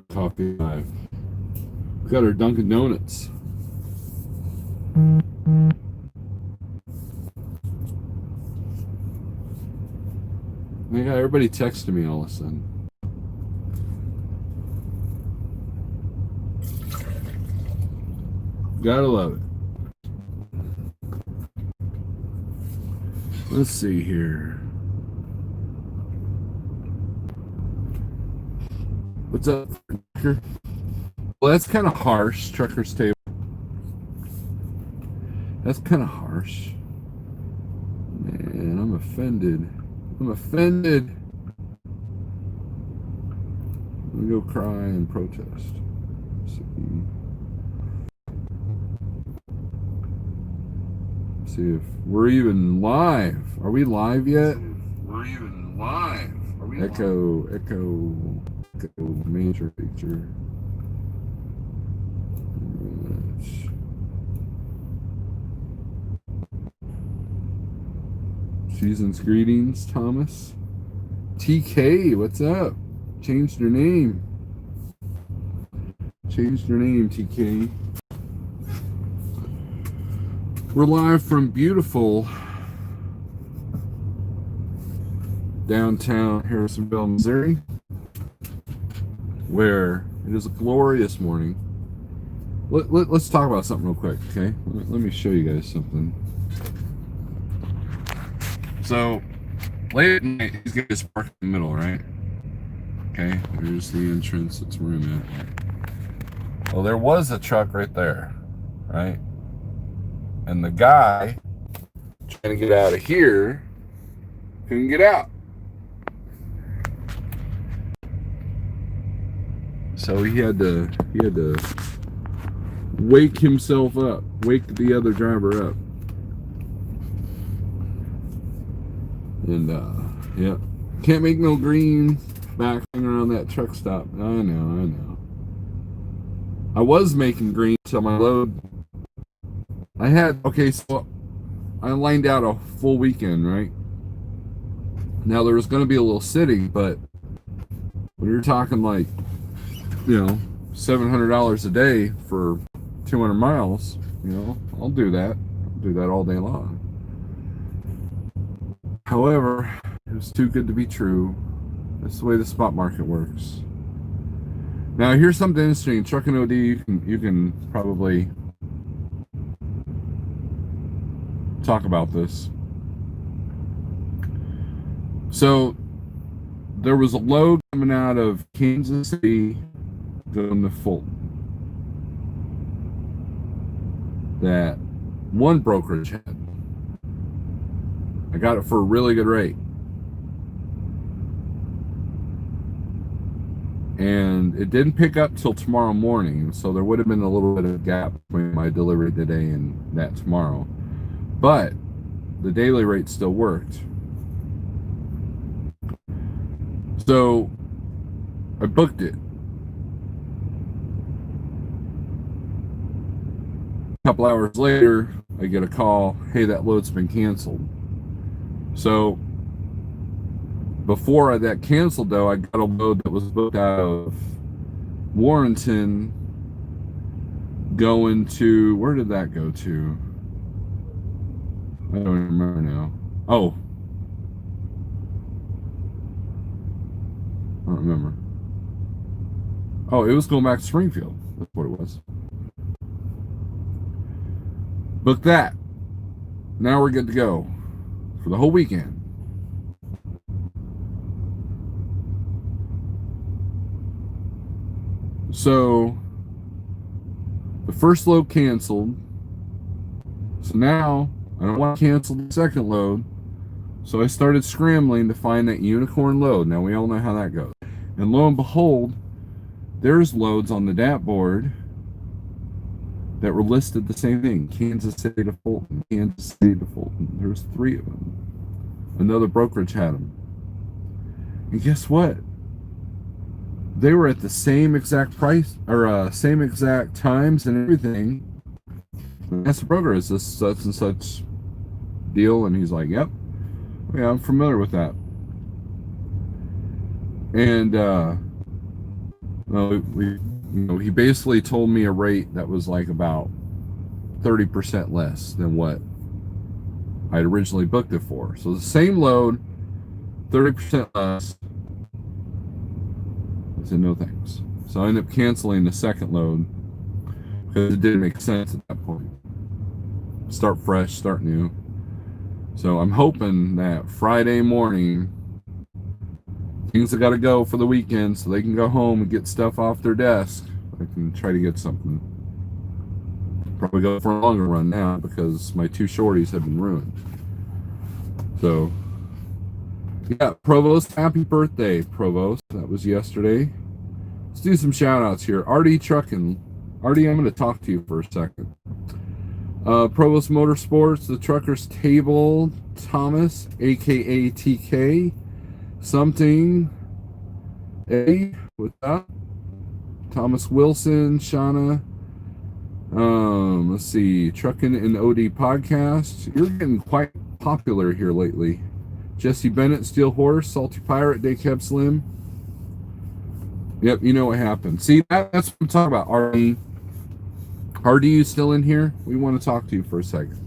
Coffee Live. We got our Dunkin' Donuts. I got everybody texting me all of a sudden. Gotta love it. Let's see here. What's up, Trucker? Well, that's kind of harsh, Trucker's Table. That's kind of harsh. Man, I'm offended. I'm offended. I'm gonna go cry and protest. See if we're even live. Are we live yet? We're even live. Are we Echo, live? Echo, major picture. Season's greetings, Thomas. TK, what's up? Changed your name. Changed your name, TK. We're live from beautiful downtown Harrisonville, Missouri, where it is a glorious morning. Let's talk about something real quick, okay? Let me show you guys something. So, late at night, he's going to park in the middle, right? Okay, here's the entrance. That's where I'm at. Well, there was a truck right there, right? And the guy trying to get out of here couldn't get out. So he had to wake himself up, wake the other driver up. And yeah, can't make no green back around that truck stop. I know. I was making green till my load. I had, okay, so I lined out a full weekend, right? Now there was going to be a little city, but when you're talking like, you know, $700 a day for 200 miles, you know, I'll do that. I'll do that all day long. However, it was too good to be true. That's the way the spot market works. Now, here's something interesting. Trucking OD, you can probably talk about this. So, there was a load coming out of Kansas City going to Fulton that one brokerage had. I got it for a really good rate. And it didn't pick up till tomorrow morning, so there would have been a little bit of a gap between my delivery today and that tomorrow. But the daily rate still worked. So I booked it. A couple hours later, I get a call, hey, that load's been canceled. So before that canceled, though, I got a load that was booked out of Warrenton going to, where did that go to? I don't even remember now. Oh, I don't remember. Oh, it was going back to Springfield. That's what it was. Book that. Now we're good to go for the whole weekend. So the first load canceled. So now I don't want to cancel the second load. So I started scrambling to find that unicorn load. Now we all know how that goes. And lo and behold, there's loads on the DAT board that were listed the same thing. Kansas City to Fulton, Kansas City to Fulton. There's 3 of them. Another brokerage had them. And guess what? They were at the same exact price, or same exact times and everything. I asked the broker, is this such and such deal? And he's like, yep. Yeah, I'm familiar with that. And Well, he basically told me a rate that was like about 30% less than what I'd originally booked it for. So the same load, 30% less. I said no thanks. So I ended up canceling the second load because it didn't make sense at that point. Start fresh, start new. So I'm hoping that Friday morning things have got to go for the weekend so they can go home and get stuff off their desk. I can try to get something. Probably go for a longer run now because my two shorties have been ruined. So, yeah, Provost, happy birthday, Provost. That was yesterday. Let's do some shout outs here. Artie Trucking. Artie, I'm going to talk to you for a second. Provost Motorsports, the Truckers Table, Thomas, aka TK, something, A, what's up? Thomas Wilson, Shauna. Let's see, Trucking and OD Podcast. You're getting quite popular here lately. Jesse Bennett, Steel Horse, Salty Pirate, Day Cab Slim. Yep, you know what happened. See, that's what I'm talking about. RD, you still in here? We want to talk to you for a second.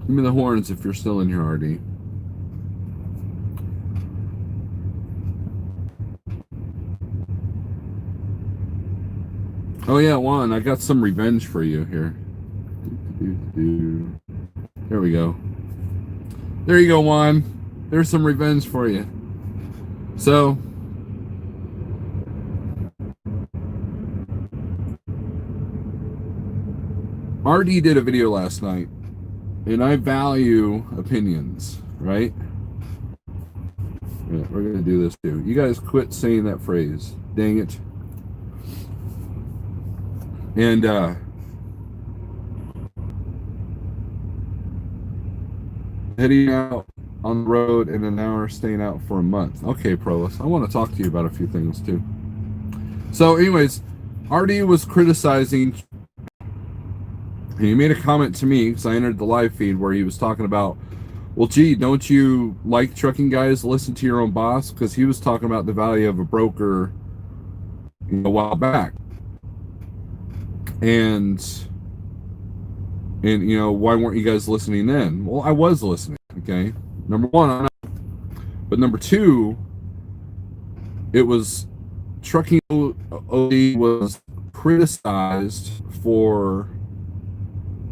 Give me the horns if you're still in here, RD. Oh yeah, Juan, I got some revenge for you here. There we go. There you go, Juan. There's some revenge for you. So, RD did a video last night, and I value opinions, right? Yeah, we're gonna do this too. You guys quit saying that phrase. Dang it. And heading out on the road in an hour, staying out for a month. Okay, Provost, I want to talk to you about a few things too. So anyways, RD was criticizing, he made a comment to me because I entered the live feed where he was talking about, well, gee, don't you like trucking guys listen to your own boss? Because he was talking about the value of a broker a while back. And why weren't you guys listening then? Well, I was listening, okay? Number one, I'm not. But number two, it was trucking OD was criticized for,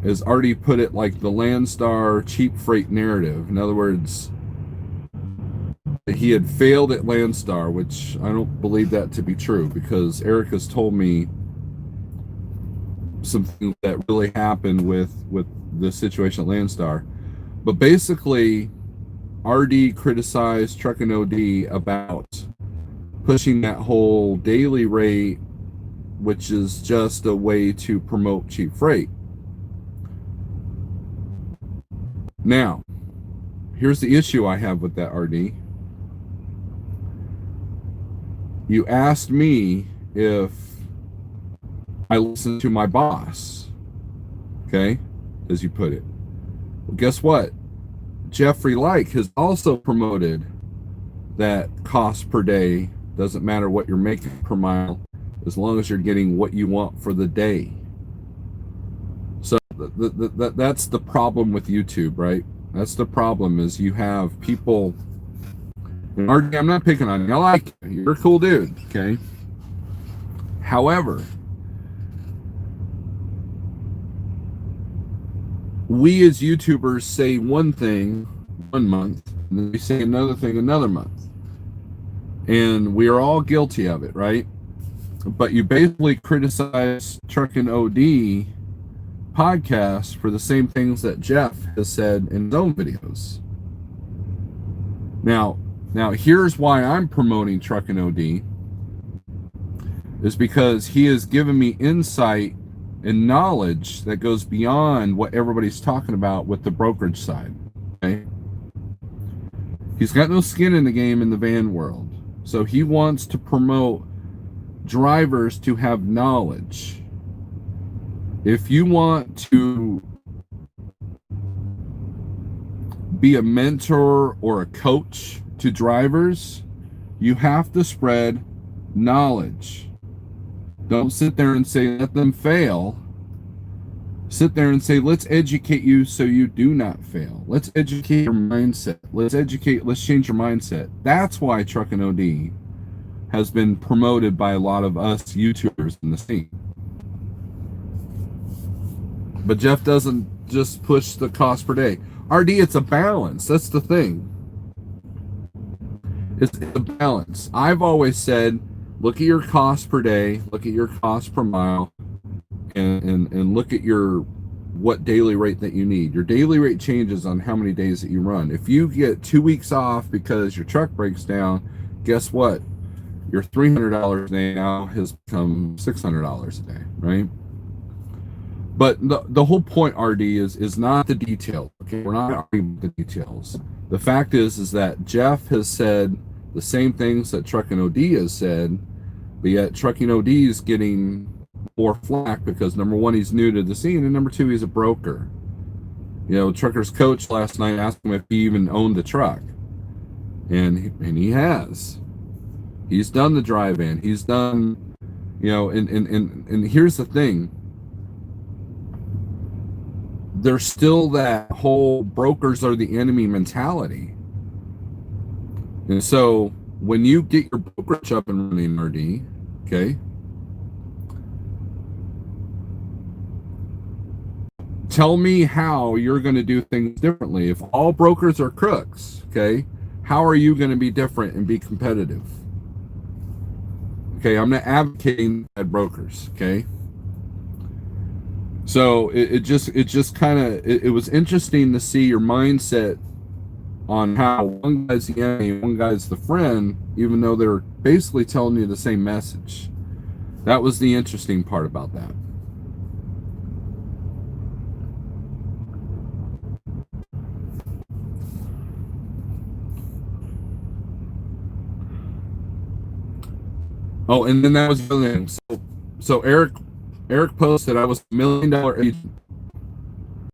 as Artie put it, like the Landstar cheap freight narrative. In other words, he had failed at Landstar, which I don't believe that to be true because Eric has told me something that really happened with the situation at Landstar. But basically, RD criticized Truck and OD about pushing that whole daily rate, which is just a way to promote cheap freight. Now, here's the issue I have with that, RD. You asked me if I listen to my boss, okay, as you put it. Well, guess what? Jeffrey Like has also promoted that cost per day doesn't matter what you're making per mile as long as you're getting what you want for the day. So that's the problem with YouTube, right? That's the problem is you have people, and RD, I'm not picking on you. I like you. You're a cool dude, okay? However, we as YouTubers say one thing one month, and then we say another thing another month. And we are all guilty of it, right? But you basically criticize Truck and OD podcast for the same things that Jeff has said in his own videos. Now here's why I'm promoting Truck and OD is because he has given me insight and knowledge that goes beyond what everybody's talking about with the brokerage side. Okay? He's got no skin in the game in the van world. So he wants to promote drivers to have knowledge. If you want to be a mentor or a coach to drivers, you have to spread knowledge. Don't sit there and say, let them fail. Sit there and say, let's educate you so you do not fail. Let's educate your mindset. Let's change your mindset. That's why Truckin' OD has been promoted by a lot of us YouTubers in the scene. But Jeff doesn't just push the cost per day. RD, it's a balance. That's the thing. It's a balance. I've always said, look at your cost per day, look at your cost per mile, and look at your what daily rate that you need. Your daily rate changes on how many days that you run. If you get 2 weeks off because your truck breaks down, guess what? Your $300 a day now has become $600 a day, right? But the whole point, RD, is not the detail. Okay, we're not arguing the details. The fact is that Jeff has said the same things that Truckin' OD has said, but yet Truckin' OD is getting more flack because, number one, he's new to the scene, and number two, he's a broker. You know, Trucker's coach last night asked him if he even owned the truck, and he has. He's done the drive-in. He's done, you know, and here's the thing. There's still that whole brokers are the enemy mentality. And so when you get your brokerage up and running, RD, okay, tell me how you're going to do things differently. If all brokers are crooks, okay, how are you going to be different and be competitive? Okay, I'm not advocating bad brokers, okay? So it just kind of, it was interesting to see your mindset on how one guy's the enemy, one guy's the friend, even though they're basically telling you the same message. That was the interesting part about that. Oh, and then that was the other thing. So Eric posted I was $1 million agent,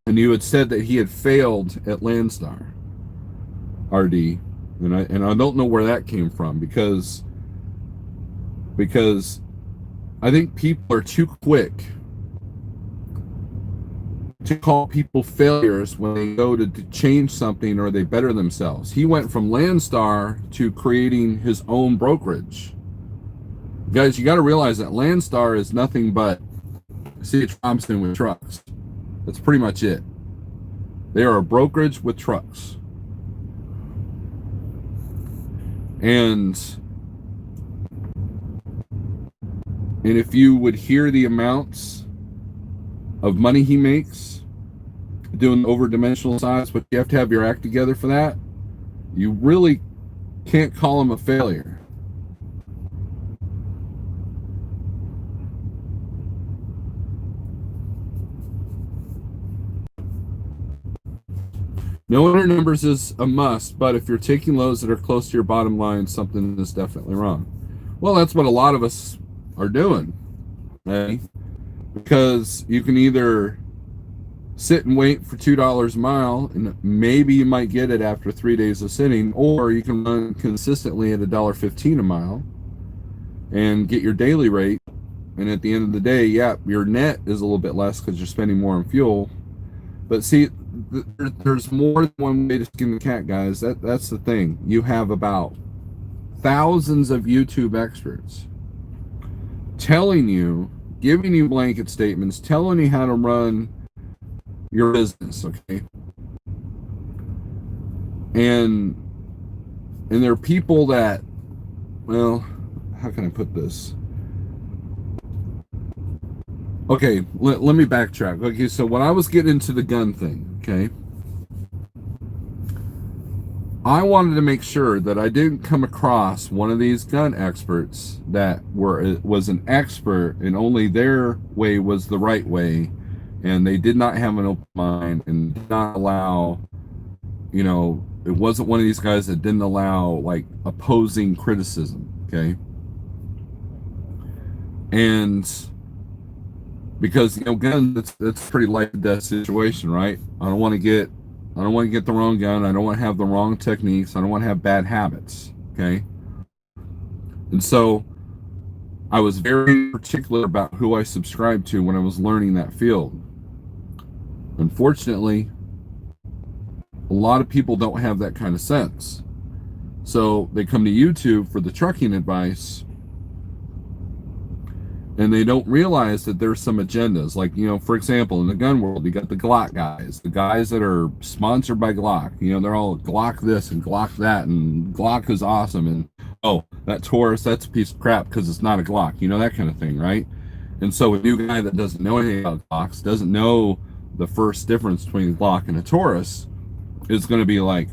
and you had said that he had failed at Landstar, RD, and I don't know where that came from because I think people are too quick to call people failures when they go to change something or they better themselves. He went from Landstar to creating his own brokerage. Guys, you got to realize that Landstar is nothing but C.H. Thompson with trucks. That's pretty much it. They are a brokerage with trucks. And if you would hear the amounts of money he makes doing overdimensional size, but you have to have your act together for that, you really can't call him a failure. Knowing your numbers is a must, but if you're taking loads that are close to your bottom line, something is definitely wrong. Well, that's what a lot of us are doing, right? Because you can either sit and wait for $2 a mile, and maybe you might get it after 3 days of sitting, or you can run consistently at $1.15 a mile and get your daily rate. And at the end of the day, yeah, your net is a little bit less because you're spending more on fuel. But see, there's more than one way to skin the cat, guys. That's the thing. You have about thousands of YouTube experts telling you, giving you blanket statements, telling you how to run your business, okay? And there are people that, well, how can I put this? Okay, let me backtrack. Okay, so when I was getting into the gun thing, okay, I wanted to make sure that I didn't come across one of these gun experts that was an expert and only their way was the right way, and they did not have an open mind and did not allow, you know, it wasn't one of these guys that didn't allow like opposing criticism, okay? And because, you know, guns, it's a pretty life and death situation, right? I don't want to get I don't want to get the wrong gun. I don't want to have the wrong techniques. I don't want to have bad habits. Okay. And so I was very particular about who I subscribed to when I was learning that field. Unfortunately, a lot of people don't have that kind of sense. So they come to YouTube for the trucking advice, and they don't realize that there's some agendas. Like, for example, in the gun world, you got the Glock guys, the guys that are sponsored by Glock. They're all Glock this and Glock that, and Glock is awesome. And, oh, that Taurus, that's a piece of crap because it's not a Glock, that kind of thing, right? And so a new guy that doesn't know anything about Glocks, doesn't know the first difference between a Glock and a Taurus, is going to be like,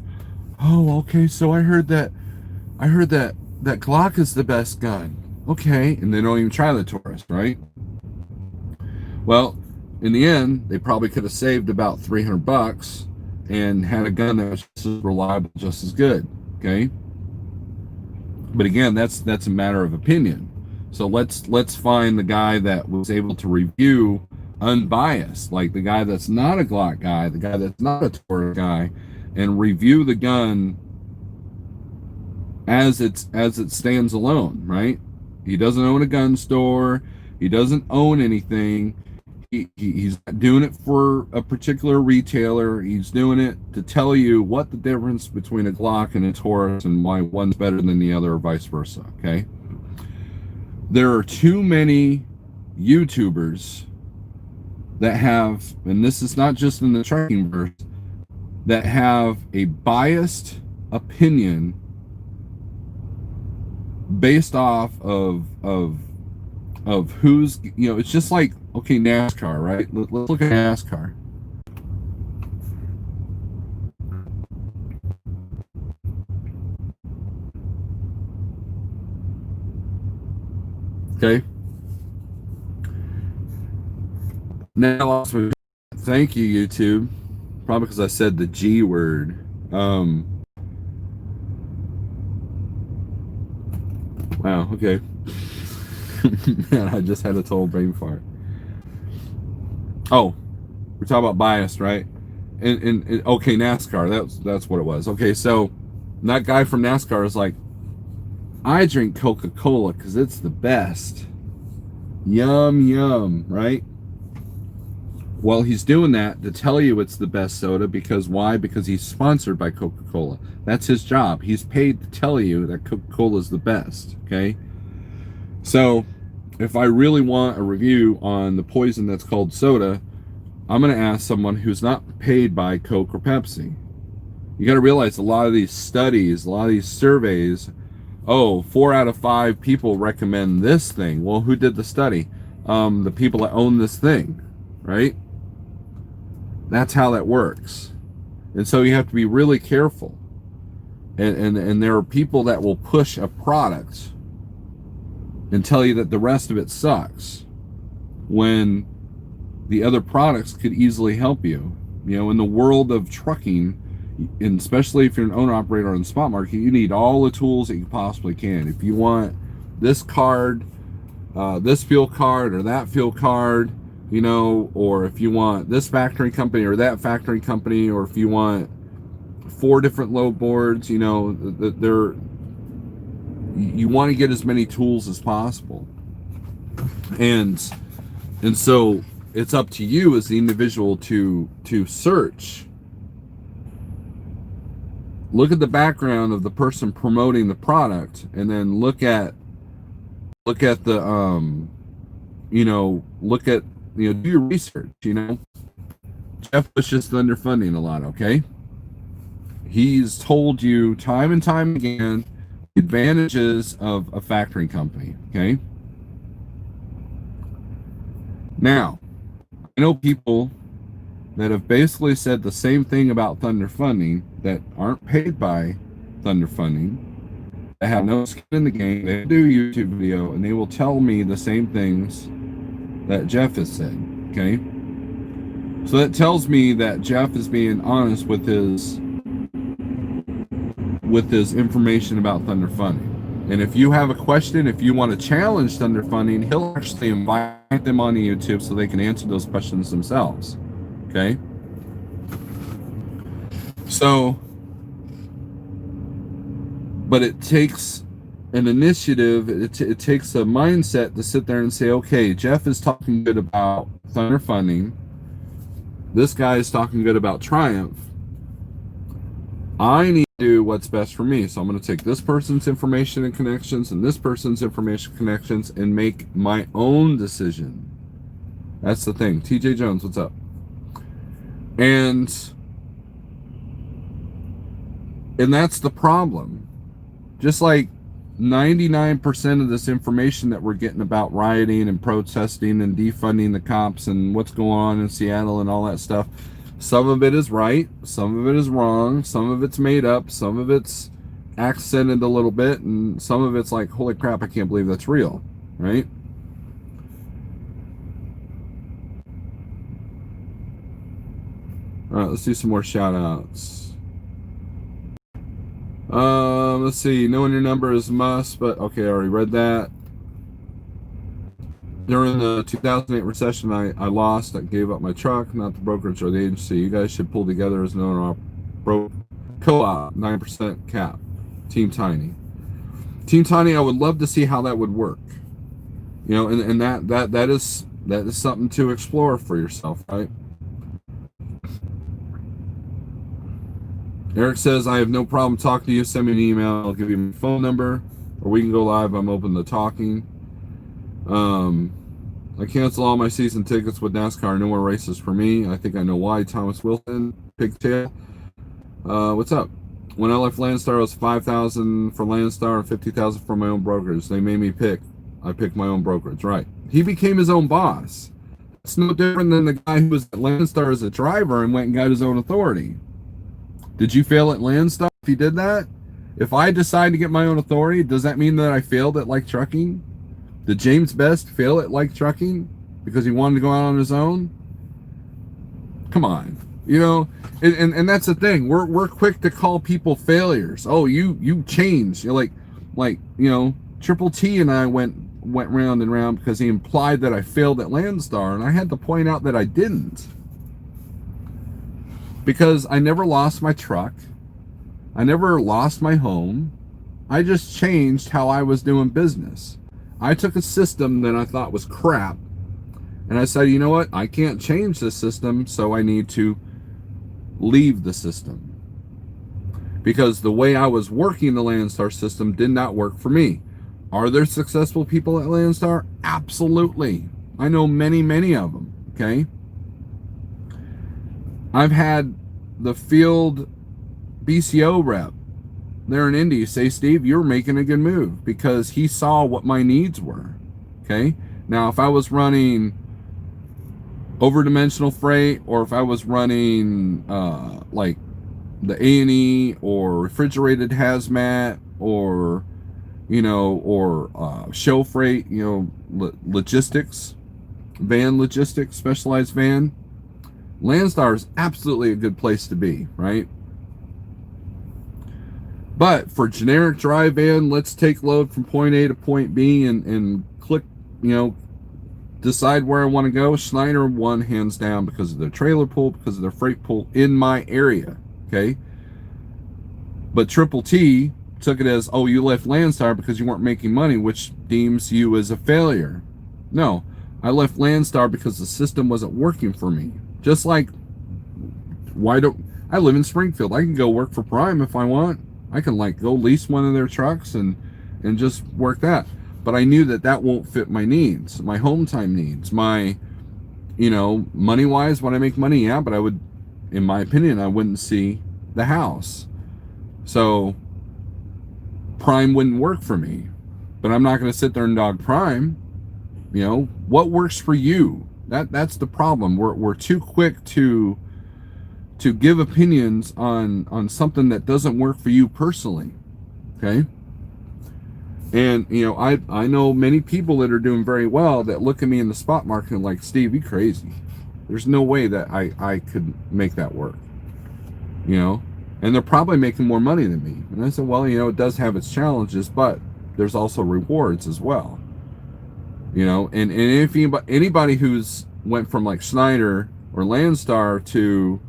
oh, okay, so I heard that Glock is the best gun. Okay, and they don't even try the Taurus, right? Well, in the end, they probably could have saved about $300 and had a gun that was just as reliable, just as good. Okay, but again, that's a matter of opinion. So let's find the guy that was able to review unbiased, like the guy that's not a Glock guy, the guy that's not a Taurus guy, and review the gun as it stands alone, right? He doesn't own a gun store. He doesn't own anything. He's not doing it for a particular retailer. He's doing it to tell you what the difference between a Glock and a Taurus and why one's better than the other or vice versa, okay? There are too many YouTubers that have, and this is not just in the trucking verse, that have a biased opinion based off of who's, it's just like, okay, NASCAR, right? Let's look at NASCAR. Okay. Now, thank you, YouTube. Probably because I said the G word. Wow, okay. Man, I just had a total brain fart. Oh, we're talking about bias, right? And okay, NASCAR, that's what it was. Okay, so that guy from NASCAR is like, I drink Coca-Cola because it's the best. Yum, yum, right? Well, he's doing that to tell you it's the best soda because why? Because he's sponsored by Coca-Cola. That's his job. He's paid to tell you that Coca-Cola is the best, okay? So, if I really want a review on the poison that's called soda, I'm going to ask someone who's not paid by Coke or Pepsi. You got to realize a lot of these studies, a lot of these surveys, 4 out of 5 people recommend this thing. Well, who did the study? The people that own this thing, right? That's how that works. And so you have to be really careful. And there are people that will push a product and tell you that the rest of it sucks when the other products could easily help you. In the world of trucking, and especially if you're an owner operator on the spot market, you need all the tools that you possibly can. If you want this card, this fuel card or that fuel card, or if you want this factory company or that factory company, or if you want 4 different load boards, you want to get as many tools as possible. And so it's up to you as the individual to search. Look at the background of the person promoting the product, and then look at the do your research. Jeff was just underfunding a lot, okay? He's told you time and time again the advantages of a factory company, okay? Now, I know people that have basically said the same thing about Thunder Funding that aren't paid by Thunder Funding, that have no skin in the game. They do a YouTube video and they will tell me the same things that Jeff has said, okay? So that tells me that Jeff is being honest with his information about Thunder Funding. And if you have a question, if you want to challenge Thunder Funding, he'll actually invite them on YouTube so they can answer those questions themselves. Okay? So, but it takes an initiative, it takes a mindset to sit there and say, okay, Jeff is talking good about Thunder Funding. This guy is talking good about Triumph. I need to do what's best for me. So I'm going to take this person's information and connections and this person's information connections and make my own decision. That's the thing. TJ Jones, what's up? And that's the problem. Just like 99% of this information that we're getting about rioting and protesting and defunding the cops and what's going on in Seattle and all that stuff, some of it is right, some of it is wrong, some of it's made up, some of it's accented a little bit, and some of it's like, holy crap, I can't believe that's real, right? All right, let's do some more shout outs. Let's see. Knowing your number is must, but okay, I already read that. During the 2008 recession, I lost. I gave up my truck, not the brokerage or the agency. You guys should pull together as an owner co-op, 9% cap. Team Tiny. Team Tiny, I would love to see how that would work. You know, and that is something to explore for yourself, right? Eric says, I have no problem talking to you. Send me an email. I'll give you my phone number, or we can go live. I'm open to talking. I cancel all my season tickets with NASCAR. No more races for me. I think I know why. Thomas Wilson, Pigtail. What's up? When I left Landstar, it was $5,000 for Landstar and $50,000 for my own brokerage. They made me pick. I picked my own brokerage. Right. He became his own boss. It's no different than the guy who was at Landstar as a driver and went and got his own authority. Did you fail at Landstar if you did that? If I decide to get my own authority, does that mean that I failed at Like Trucking? Did James Best fail at Like Trucking because he wanted to go out on his own? Come on. You know, and that's the thing. We're quick to call people failures. Oh, you changed. You're like, you know, Triple T and I went round and round because he implied that I failed at Landstar, and I had to point out that I didn't. Because I never lost my truck. I never lost my home. I just changed how I was doing business. I took a system that I thought was crap, and I said, you know what? I can't change this system, so I need to leave the system. Because the way I was working the Landstar system did not work for me. Are there successful people at Landstar? Absolutely. I know many, many of them, okay? I've had the field BCO rep there in Indy say, Steve, you're making a good move, because he saw what my needs were. Okay. Now, if I was running overdimensional freight, or if I was running like the A&E or refrigerated hazmat, or you know, or show freight, you know, logistics, van logistics, specialized van, Landstar is absolutely a good place to be, right? But for generic dry van, let's take load from point A to point B and click, you know, decide where I want to go. Schneider won hands down because of their trailer pool, because of their freight pool in my area, okay? But Triple T took it as, oh, you left Landstar because you weren't making money, which deems you as a failure. No, I left Landstar because the system wasn't working for me. Just like, I live in Springfield. I can go work for Prime if I want. I can like go lease one of their trucks and just work that. But I knew that won't fit my needs, my home time needs, my, you know, money wise, when I make money, yeah, but I would, in my opinion, I wouldn't see the house. So Prime wouldn't work for me. But I'm not going to sit there and dog Prime. You know, what works for you? That's the problem. We're too quick to give opinions on something that doesn't work for you personally. Okay? And you know, I know many people that are doing very well that look at me in the spot market and like, Steve, you crazy. There's no way that I could make that work. You know? And they're probably making more money than me. And I said, well, you know, it does have its challenges, but there's also rewards as well. You know, and if anybody who's went from like Schneider or Landstar to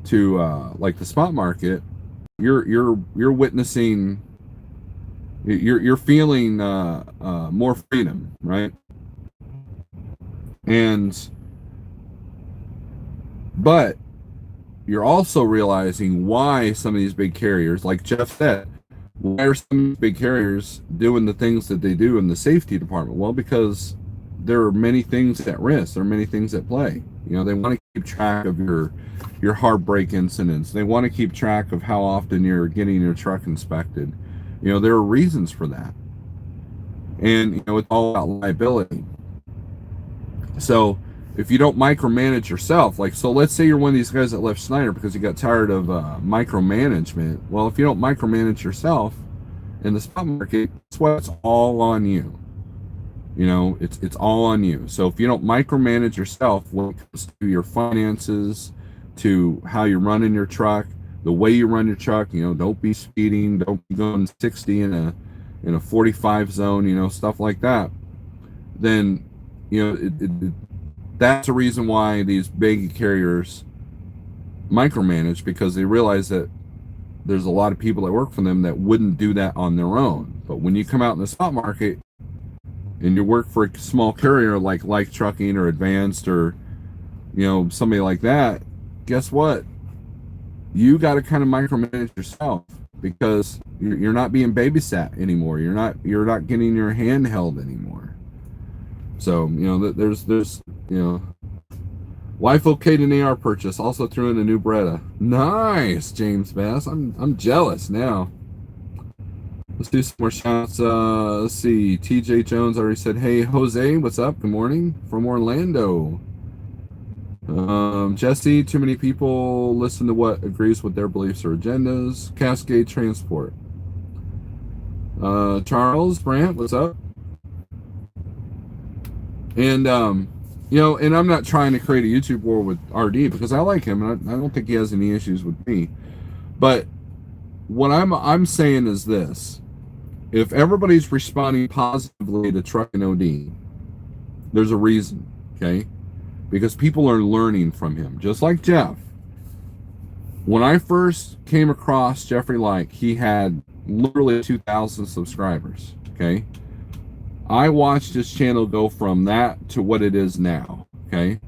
to like the spot market, you're witnessing, you're feeling more freedom, right? And but you're also realizing why some of these big carriers, like Jeff said, why are some of these big carriers doing the things that they do in the safety department? Well, because there are many things at risk. There are many things at play. You know, they want to keep track of your heartbreak incidents. They want to keep track of how often you're getting your truck inspected. You know, there are reasons for that. And, you know, it's all about liability. So if you don't micromanage yourself, like, so let's say you're one of these guys that left Schneider because you got tired of micromanagement. Well, if you don't micromanage yourself in the stock market, that's why it's all on you. You know, it's all on you. So if you don't micromanage yourself when it comes to your finances, to how you're running your truck, the way you run your truck, you know, don't be speeding, don't be going 60 in a 45 zone, you know, stuff like that, then, you know, that's a reason why these big carriers micromanage, because they realize that there's a lot of people that work for them that wouldn't do that on their own. But when you come out in the spot market and you work for a small carrier like Trucking or Advanced or, you know, somebody like that, guess what? You got to kind of micromanage yourself, because you're not being babysat anymore. You're not getting your hand held anymore. So, you know, there's you know, wife okayed an AR purchase, also threw in a new Beretta. Nice, James Bass. I'm jealous now. Let's do some more shouts. Let's see. TJ Jones already said, hey, Jose, what's up? Good morning from Orlando. Jesse, too many people listen to what agrees with their beliefs or agendas. Cascade Transport. Charles Brandt, what's up? And, you know, and I'm not trying to create a YouTube war with RD, because I like him, and I don't think he has any issues with me. But what I'm saying is this. If everybody's responding positively to Trucking OD, there's a reason, okay? Because people are learning from him, just like Jeff. When I first came across Jeffrey Like, he had literally 2,000 subscribers, okay? I watched his channel go from that to what it is now, okay?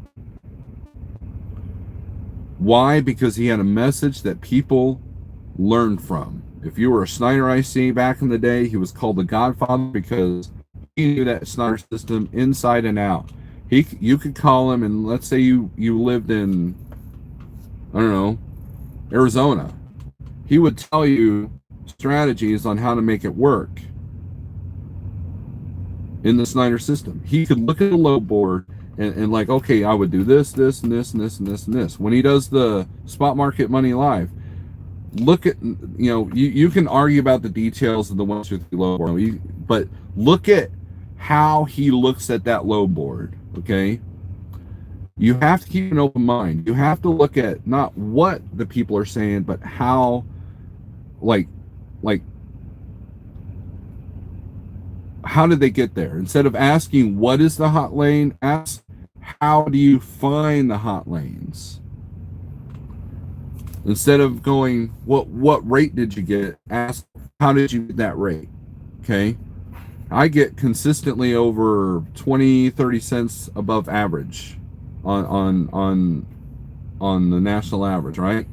Why? Because he had a message that people learned from. If you were a Schneider IC back in the day, he was called the Godfather, because he knew that Schneider system inside and out. You could call him, and let's say you lived in, I don't know, Arizona. He would tell you strategies on how to make it work in the Schneider system. He could look at the load board and like, okay, I would do this, this, and this, and this, and this, and this. When he does the Spot Market Money Live, look at, you know, you can argue about the details of the 1, 2, 3 load board, but look at how he looks at that load board, okay? You have to keep an open mind. You have to look at not what the people are saying, but how, like, how did they get there? Instead of asking what is the hot lane, ask how do you find the hot lanes? Instead of going, what rate did you get? Ask, how did you get that rate? Okay. I get consistently over 20, 30 cents above average on the national average, right?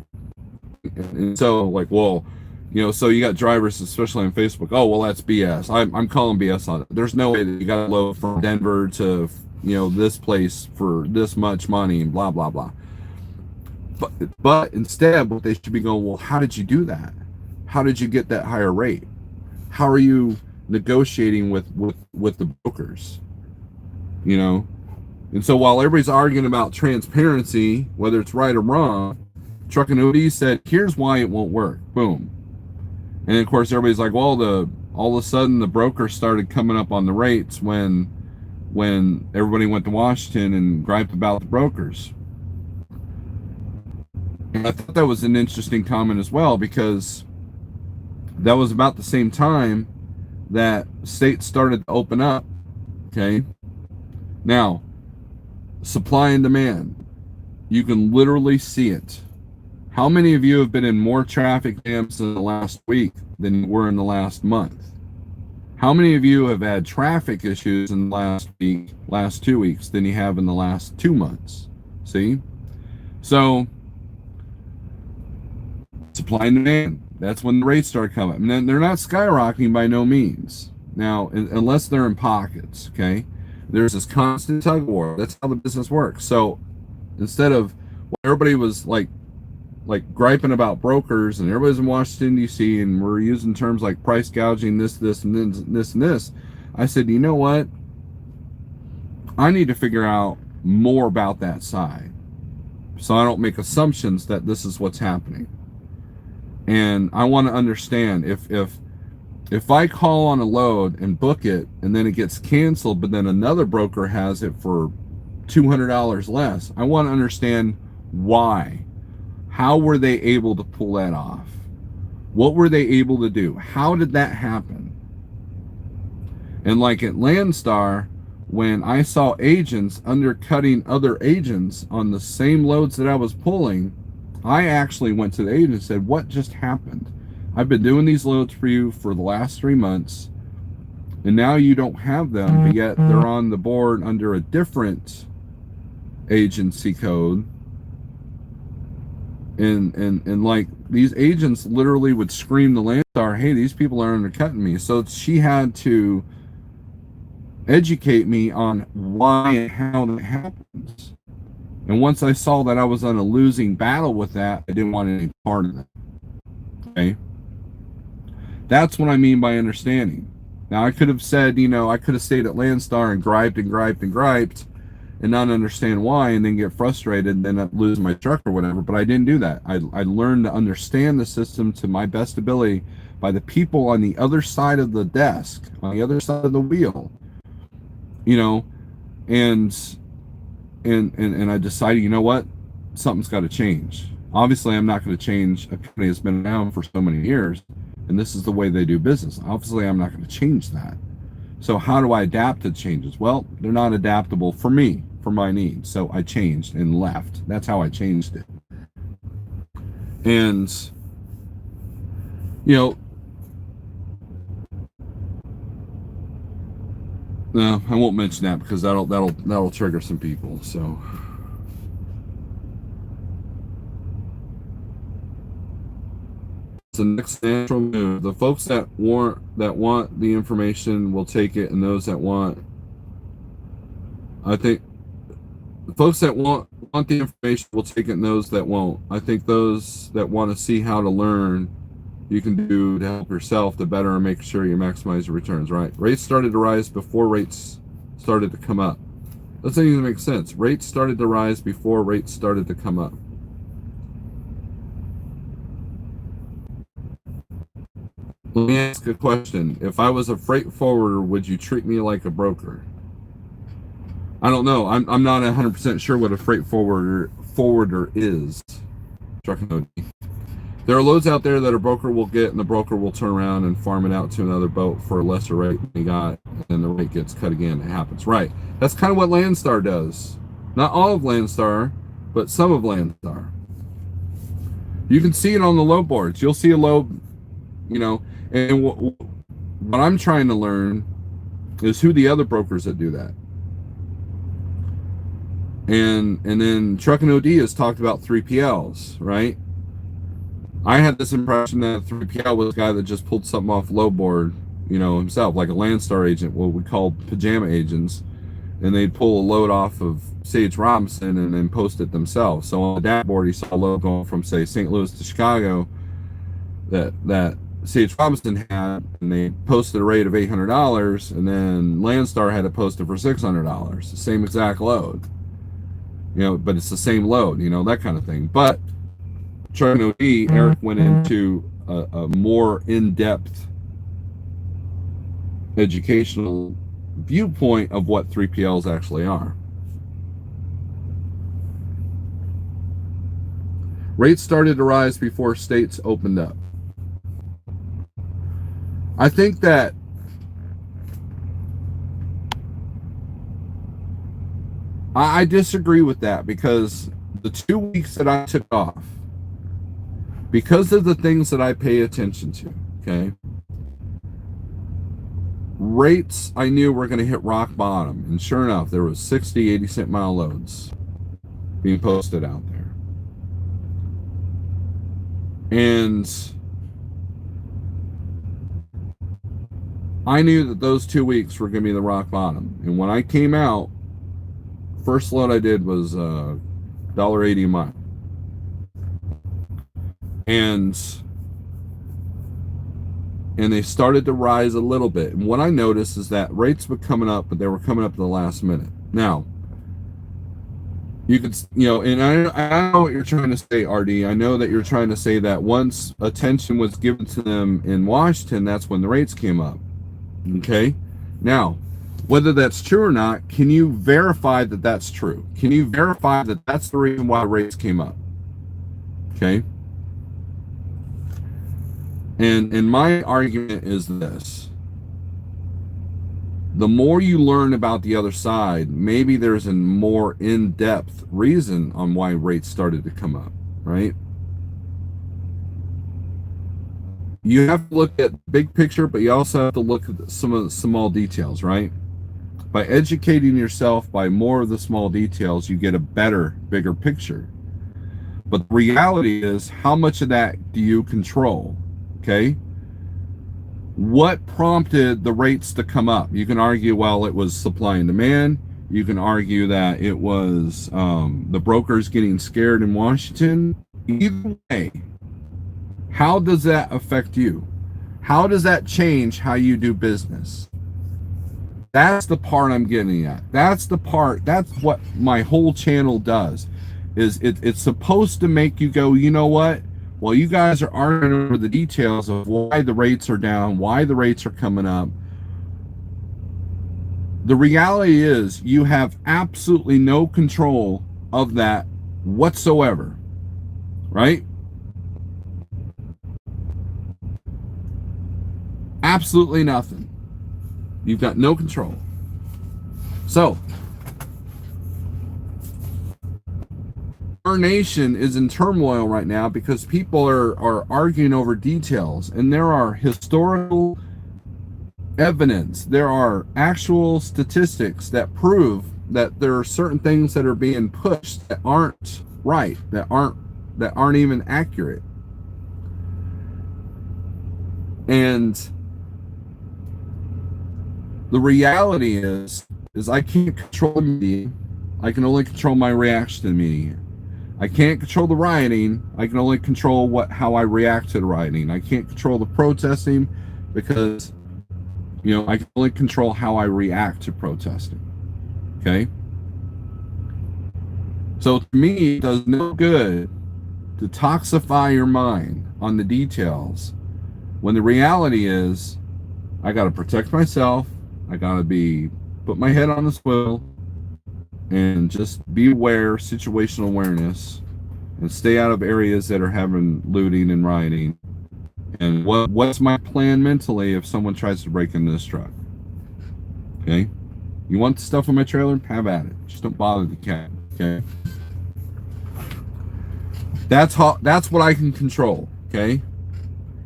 And so, like, well, you know, so you got drivers, especially on Facebook, oh, well, that's BS. I'm calling BS on it. There's no way that you got to load from Denver to, you know, this place for this much money and blah, blah, blah. But instead, what they should be going, well, how did you do that? How did you get that higher rate? How are you negotiating with the brokers? You know? And so while everybody's arguing about transparency, whether it's right or wrong, Trucking OD said, here's why it won't work. Boom. And of course, everybody's like, well, all of a sudden the brokers started coming up on the rates when everybody went to Washington and griped about the brokers. And I thought that was an interesting comment as well, because that was about the same time that states started to open up. Okay. Now, supply and demand, you can literally see it. How many of you have been in more traffic jams in the last week than you were in the last month? How many of you have had traffic issues in the last 2 weeks than you have in the last 2 months? See? So, supply and demand. That's when the rates start coming. And then they're not skyrocketing by no means. Now, unless they're in pockets, okay? There's this constant tug of war. That's how the business works. So, instead of what everybody was like griping about brokers, and everybody's in Washington D.C. and we're using terms like price gouging, this, and this. I said, you know what? I need to figure out more about that side, so I don't make assumptions that this is what's happening. And I want to understand if I call on a load and book it, and then it gets canceled, but then another broker has it for $200 less. I want to understand why. How were they able to pull that off? What were they able to do? How did that happen? And like at Landstar, when I saw agents undercutting other agents on the same loads that I was pulling, I actually went to the agent and said, what just happened? I've been doing these loads for you for the last 3 months, and now you don't have them, but yet they're on the board under a different agency code. And like these agents literally would scream to Landstar, hey, these people are undercutting me. So she had to educate me on why and how that happens. And once I saw that I was on a losing battle with that, I didn't want any part of it. Okay? That's what I mean by understanding. Now, I could have said, I could have stayed at Landstar and griped and not understand why, and then get frustrated and then lose my truck or whatever. But I didn't do that. I learned to understand the system to my best ability by the people on the other side of the desk, on the other side of the wheel, and I decided, you know what, something's got to change. Obviously, I'm not going to change a company that's been around for so many years, and this is the way they do business. Obviously, I'm not going to change that. So how do I adapt to changes? Well, they're not adaptable for me, for my needs. So I changed and left. That's how I changed it. And, no, I won't mention that because that'll trigger some people. So. The next natural move. The folks that want the information will take it, and those that want, I think, the folks that want the information will take it, and those that won't. I think those that want to see how to learn, you can do to help yourself to better make sure you maximize your returns. Right? Rates started to rise before rates started to come up. Doesn't even make sense. Rates started to rise before rates started to come up. Let me ask a question. If I was a freight forwarder, would you treat me like a broker? I don't know. I'm not 100% sure what a freight forwarder is. There are loads out there that a broker will get, and the broker will turn around and farm it out to another boat for a lesser rate than he got, and the rate gets cut again. It happens. Right. That's kind of what Landstar does. Not all of Landstar, but some of Landstar. You can see it on the load boards. You'll see a load, and what I'm trying to learn is who the other brokers that do that. And then Trucking OD has talked about 3PLs, right? I had this impression that 3PL was a guy that just pulled something off load board, himself, like a Landstar agent, what we call pajama agents, and they'd pull a load off of C.H. Robinson and then post it themselves. So on the dashboard, he saw a load going from, say, St. Louis to Chicago that C.H. Robinson had, and they posted a rate of $800, and then Landstar had it posted for $600, the same exact load. But it's the same load, that kind of thing. But Trucking OD, Eric went into a more in-depth educational viewpoint of what 3PLs actually are. Rates started to rise before states opened up. I think that I disagree with that, because the 2 weeks that I took off, Because of the things that I pay attention to, okay? Rates I knew were going to hit rock bottom, and sure enough, there was 60, 80-cent mile loads being posted out there. And I knew that those 2 weeks were going to be the rock bottom. And when I came out, first load I did was $1.80 a mile. And they started to rise a little bit. And what I noticed is that rates were coming up, but they were coming up at the last minute. Now, you could, and I know what you're trying to say, RD. I know that you're trying to say that once attention was given to them in Washington, that's when the rates came up. Okay? Now, whether that's true or not, can you verify that that's true? Can you verify that that's the reason why rates came up? Okay? And my argument is this. The more you learn about the other side, maybe there's a more in-depth reason on why rates started to come up, right? You have to look at the big picture, but you also have to look at some of the small details, right? By educating yourself by more of the small details, you get a better, bigger picture. But the reality is, how much of that do you control? Okay? What prompted the rates to come up? You can argue, well, it was supply and demand. You can argue that it was the brokers getting scared in Washington. Either way, how does that affect you? How does that change how you do business? That's the part I'm getting at. That's the part, that's what my whole channel does. Is it's supposed to make you go, you know what? Well, you guys are arguing over the details of why the rates are down, why the rates are coming up. The reality is you have absolutely no control of that whatsoever, right? Absolutely nothing. You've got no control. So, our nation is in turmoil right now because people are arguing over details, and there are historical evidence, there are actual statistics that prove that there are certain things that are being pushed that aren't right, that aren't even accurate. And the reality is I can't control the media. I can only control my reaction to the media. I can't control the rioting. I can only control how I react to the rioting. I can't control the protesting because, I can only control how I react to protesting. Okay? So to me, it does no good to toxify your mind on the details when the reality is I got to protect myself. I got to put my head on the swivel and just be aware, situational awareness, and stay out of areas that are having looting and rioting. And what's my plan mentally if someone tries to break into this truck? Okay? You want the stuff on my trailer? Have at it. Just don't bother the cat. Okay? That's what I can control. Okay?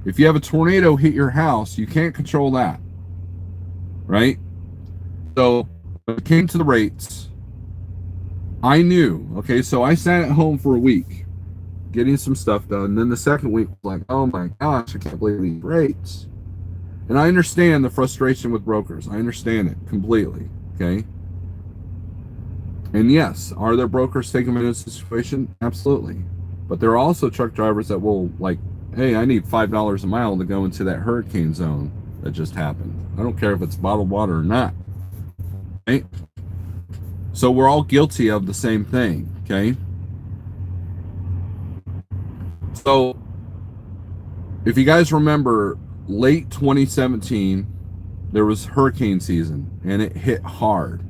If you have a tornado hit your house, you can't control that. Right? So when it came to the rates, I knew. Okay, so I sat at home for a week getting some stuff done. And then the second week was like, oh my gosh, I can't believe these rates. And I understand the frustration with brokers. I understand it completely. Okay. And yes, are there brokers taking them in this situation? Absolutely. But there are also truck drivers that will hey, I need $5 a mile to go into that hurricane zone that just happened. I don't care if it's bottled water or not. Right? So we're all guilty of the same thing. Okay. So, if you guys remember, late 2017, there was hurricane season, and it hit hard.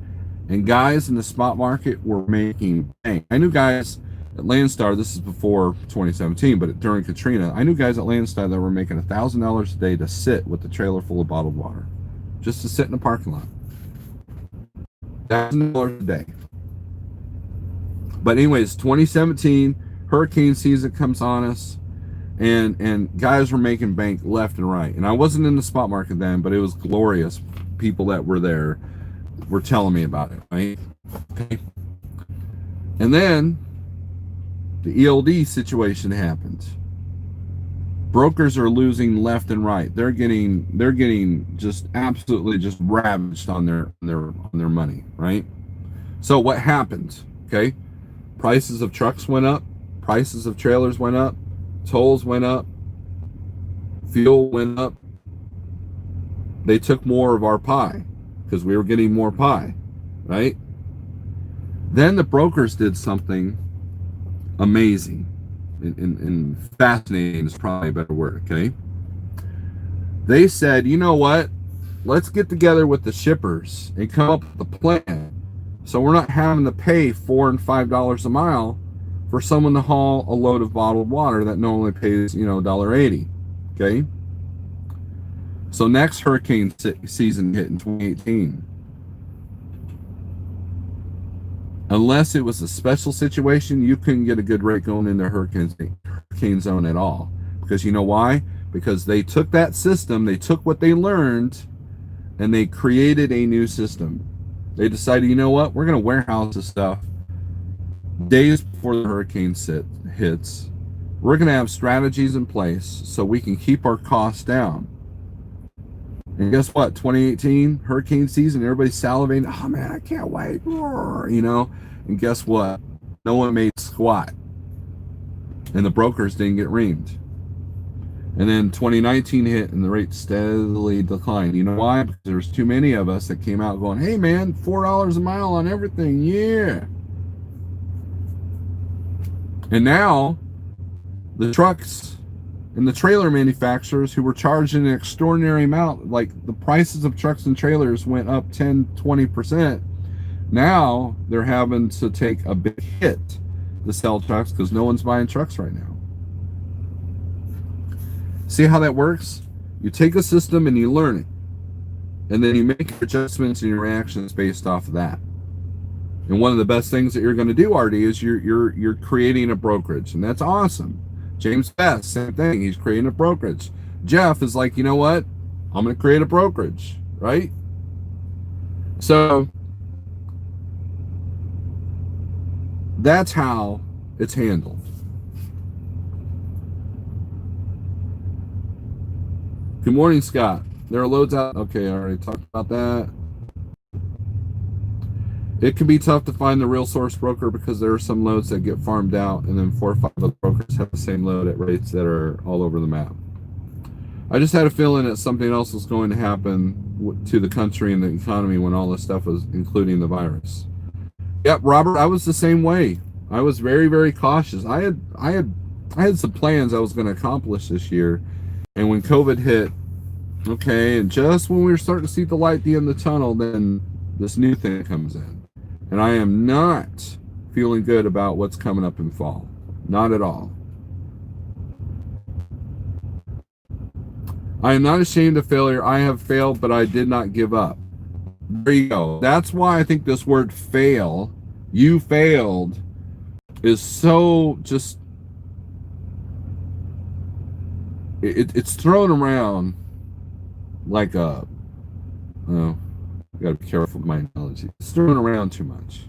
And guys in the spot market were making bank. I knew guys at Landstar, this is before 2017, but during Katrina, I knew guys at Landstar that were making $1,000 a day to sit with the trailer full of bottled water. Just to sit in the parking lot. $1,000 a day. But anyways, 2017, hurricane season comes on us, and guys were making bank left and right. And I wasn't in the spot market then, but it was glorious. People that were there were telling me about it, right? Okay. And then the ELD situation happened. Brokers are losing left and right. They're getting just absolutely just ravaged on their money, right? So what happened? Okay, prices of trucks went up, prices of trailers went up, tolls went up, fuel went up. They took more of our pie because we were getting more pie, right? Then the brokers did something amazing and fascinating is probably a better word, okay? They said, you know what? Let's get together with the shippers and come up with a plan so we're not having to pay $4 and $5 a mile for someone to haul a load of bottled water that normally pays, $1.80, okay? So next hurricane season hit in 2018. Unless it was a special situation, you couldn't get a good rate going into hurricane zone at all. Because you know why? Because they took that system, they took what they learned, and they created a new system. They decided, you know what? We're going to warehouse this stuff days before the hurricane hits. We're going to have strategies in place so we can keep our costs down. And guess what? 2018, hurricane season, everybody's salivating. Oh, man, I can't wait. And guess what? No one made squat. And the brokers didn't get reamed. And then 2019 hit and the rate steadily declined. You know why? Because there's too many of us that came out going, hey, man, $4 a mile on everything. Yeah. And now the trucks and the trailer manufacturers who were charging an extraordinary amount, like the prices of trucks and trailers went up 10-20%. Now they're having to take a big hit to sell trucks because no one's buying trucks right now. See how that works? You take a system and you learn it, and then you make adjustments and your reactions based off of that. And one of the best things that you're going to do, Artie, is you're creating a brokerage, and that's awesome. James Best, same thing. He's creating a brokerage. Jeff is like, you know what? I'm going to create a brokerage, right? So that's how it's handled. Good morning, Scott. There are loads out. Okay, I already talked about that. It can be tough to find the real source broker because there are some loads that get farmed out and then 4 or 5 other brokers have the same load at rates that are all over the map. I just had a feeling that something else was going to happen to the country and the economy when all this stuff was, including the virus. Yep, Robert, I was the same way. I was very, very cautious. I had some plans I was going to accomplish this year, and when COVID hit, okay, and just when we were starting to see the light at the end of the tunnel, then this new thing comes in. And I am not feeling good about what's coming up in fall. Not at all. I am not ashamed of failure. I have failed, but I did not give up. There you go. That's why I think this word fail, you failed, is so just, it's thrown around like a, oh, I gotta be careful with my analogy. It's thrown around too much.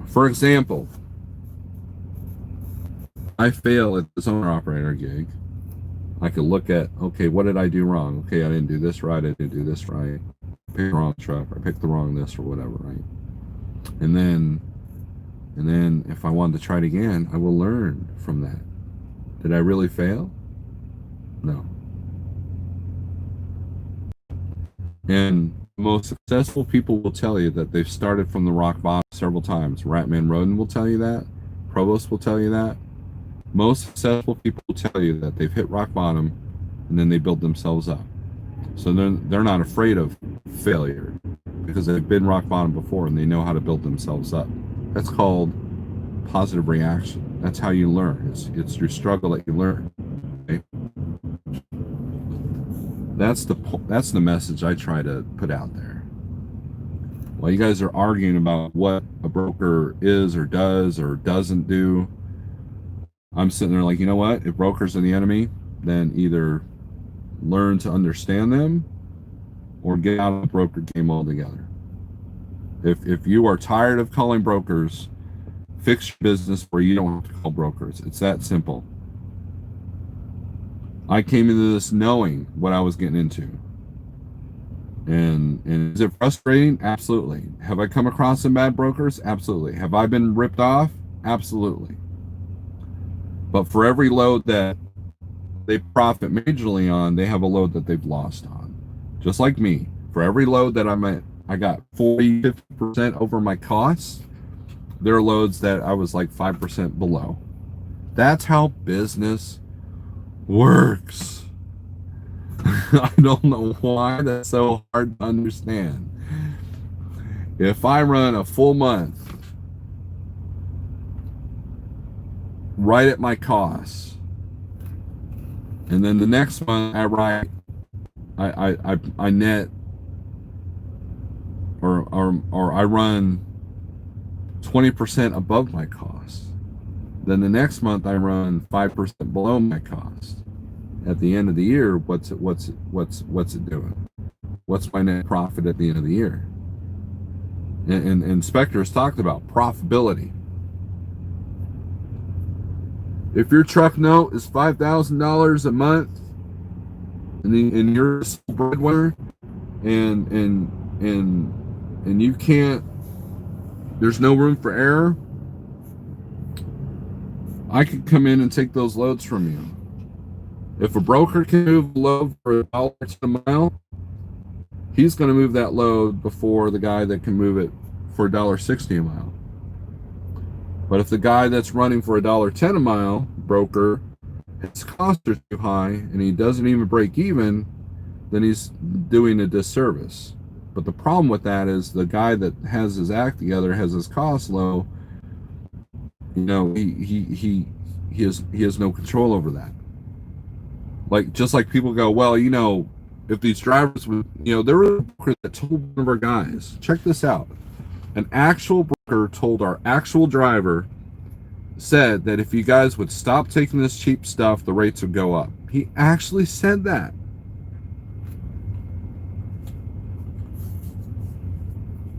For example, I fail at this owner-operator gig. I could look at, okay, what did I do wrong? Okay, I didn't do this right. I didn't do this right. I picked the wrong truck. I picked the wrong this or whatever, right? And then if I wanted to try it again, I will learn from that. Did I really fail? No. And most successful people will tell you that they've started from the rock bottom several times. Ratman Roden will tell you that. Provost will tell you that. Most successful people will tell you that they've hit rock bottom and then they build themselves up. So they're not afraid of failure because they've been rock bottom before and they know how to build themselves up. That's called positive reaction. That's how you learn. It's your struggle that you learn. Okay? That's the message I try to put out there. While you guys are arguing about what a broker is or does or doesn't do, I'm sitting there like, you know what? If brokers are the enemy, then either learn to understand them or get out of the broker game altogether. If you are tired of calling brokers, fix your business where you don't have to call brokers. It's that simple. I came into this knowing what I was getting into. And is it frustrating? Absolutely. Have I come across some bad brokers? Absolutely. Have I been ripped off? Absolutely. But for every load that they profit majorly on, they have a load that they've lost on. Just like me. For every load that I got 40, 50% over my costs, there are loads that I was like 5% below. That's how business works. I don't know why that's so hard to understand. If I run a full month right at my costs, and then the next month I net or I run 20% above my costs, then the next month I run 5% below my cost. At the end of the year, what's it doing? What's my net profit at the end of the year? And inspectors talked about profitability. If your truck note is $5,000 a month, and you're a breadwinner, and you can't, there's no room for error, I could come in and take those loads from you. If a broker can move a load for $1 a mile, he's going to move that load before the guy that can move it for $1.60 a mile. But if the guy that's running for $1.10 a mile, broker, his costs are too high and he doesn't even break even, then he's doing a disservice. But the problem with that is the guy that has his act together, has his costs low, you know, he has no control over that. Like, just like people go, well, you know, if these drivers would, you know, there was a broker that told one of our guys, check this out. An actual broker told our actual driver, said that if you guys would stop taking this cheap stuff, the rates would go up. He actually said that.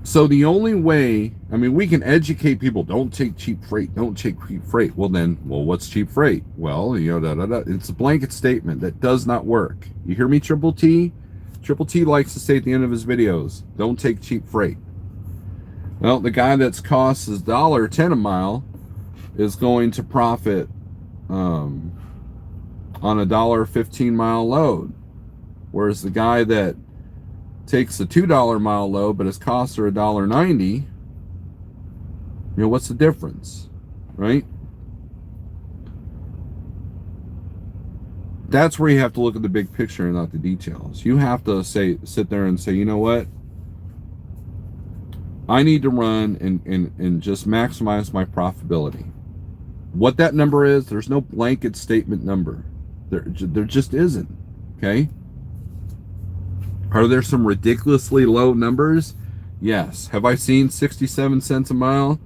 So the only way, I mean, we can educate people, don't take cheap freight, don't take cheap freight. Well, what's cheap freight? Well, you know, it's a blanket statement that does not work. You hear me, Triple T? Triple T likes to say at the end of his videos, don't take cheap freight. Well, the guy that's costs is $1.10 a mile is going to profit on a $1.15 mile load. Whereas the guy that takes a $2 mile load, but his costs are $1.90, you know, what's the difference, right? That's where you have to look at the big picture and not the details. You have to sit there and say, you know what? I need to run and just maximize my profitability. What that number is, there's no blanket statement number. There just isn't, okay? Are there some ridiculously low numbers? Yes. Have I seen 67 cents a mile,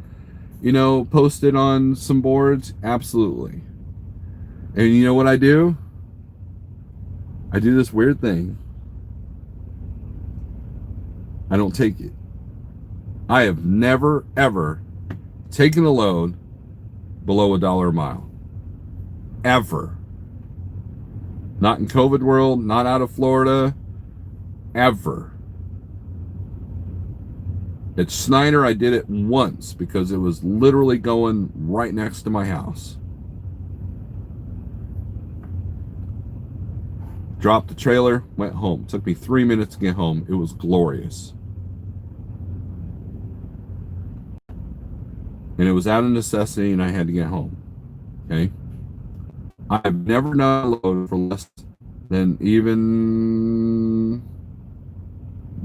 you know, posted on some boards? Absolutely. And you know what I do? I do this weird thing. I don't take it. I have never, ever taken a load below $1 a mile. Ever. Not in COVID world, not out of Florida. Ever. At Schneider, I did it once because it was literally going right next to my house. Dropped the trailer, went home. It took me 3 minutes to get home. It was glorious. And it was out of necessity and I had to get home. Okay? I've never done a load for less than even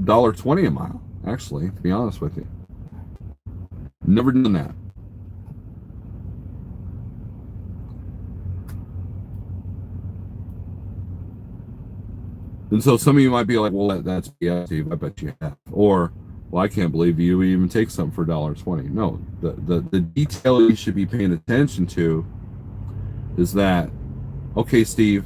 $1.20 a mile, actually, to be honest with you. Never done that. And so some of you might be like, well, that's BS, Steve. I bet you have. Or, well, I can't believe you would even take something for $1.20. No, the detail you should be paying attention to is that, okay, Steve,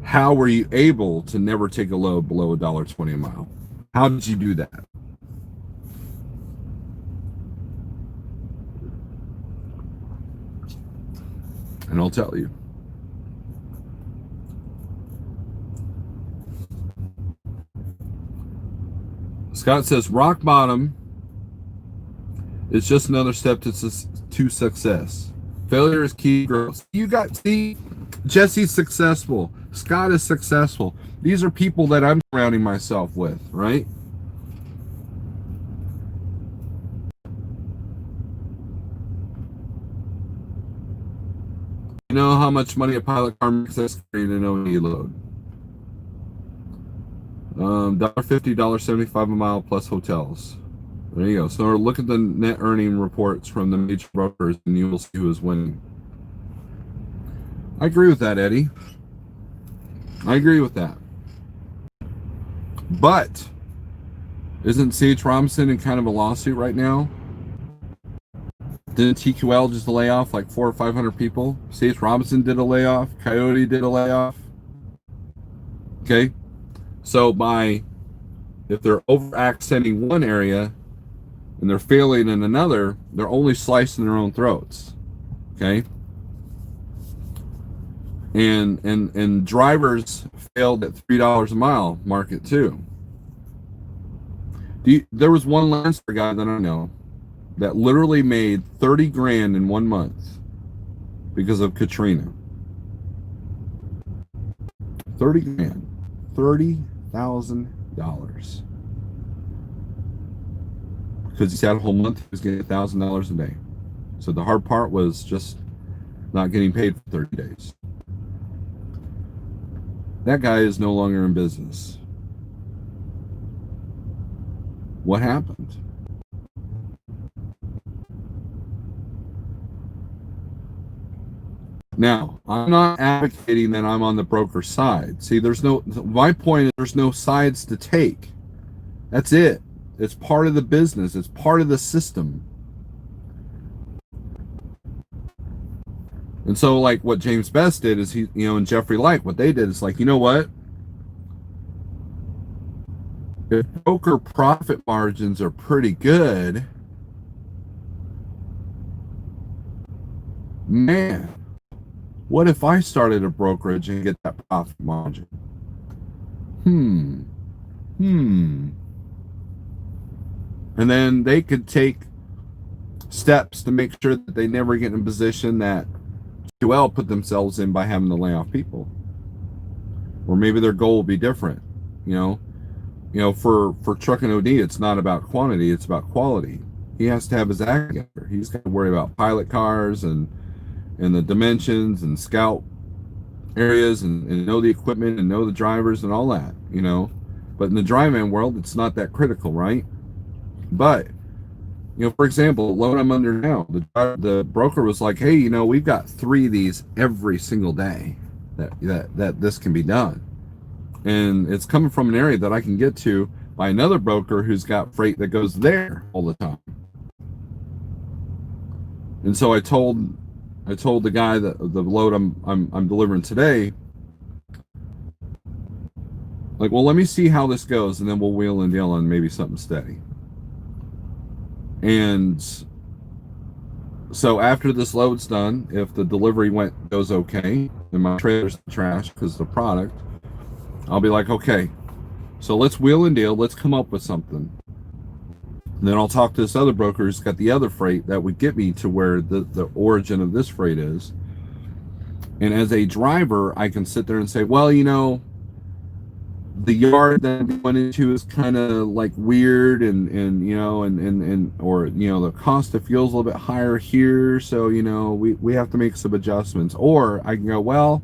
how were you able to never take a load below $1.20 a mile? How did you do that? And I'll tell you. Scott says rock bottom is just another step to success. Failure is key to growth. See, Jesse's successful. Scott is successful. These are people that I'm surrounding myself with, right? You know how much money a pilot car makes that's carrying an OE load? $1.50, $1.75 a mile plus hotels. There you go. So look at the net earning reports from the major brokers and you will see who is winning. I agree with that, Eddie. I agree with that. But isn't C.H. Robinson in kind of a lawsuit right now? Didn't TQL just lay off like 400 or 500 people? C.H. Robinson did a layoff. Coyote did a layoff. Okay. So if they're over accenting one area and they're failing in another, they're only slicing their own throats. Okay. And drivers failed at $3 a mile market too. There was one Lancer guy that I know that literally made 30 grand in 1 month because of Katrina. 30 grand. $30,000. Because he sat a whole month, he was getting $1,000 a day. So the hard part was just not getting paid for 30 days. That guy is no longer in business. What happened? Now, I'm not advocating that I'm on the broker side. See, my point is there's no sides to take. That's it. It's part of the business. It's part of the system. And so, like what James Best did is and Jeffrey Light, what they did is like, you know what? If broker profit margins are pretty good, man, what if I started a brokerage and get that profit margin? And then they could take steps to make sure that they never get in a position that QL put themselves in by having to lay off people. Or maybe their goal will be different. For Truck and OD, it's not about quantity, it's about quality. He has to have his act together. He's got to worry about pilot cars and the dimensions and scout areas and know the equipment and know the drivers and all that, But in the dry van world, it's not that critical, right? But, for example, the load I'm under now, the broker was like, hey, we've got 3 of these every single day that this can be done. And it's coming from an area that I can get to by another broker who's got freight that goes there all the time. And so I told the guy that the load I'm delivering today, like, well, let me see how this goes, and then we'll wheel and deal on maybe something steady. And so after this load's done, if the delivery goes okay, and my trailer's trash because of the product, I'll be like, okay, so let's wheel and deal. Let's come up with something. And then I'll talk to this other broker who's got the other freight that would get me to where the origin of this freight is. And as a driver, I can sit there and say, well, the yard that I'm going into is kind of like weird or the cost of fuel's a little bit higher here. So, we have to make some adjustments. Or I can go, well,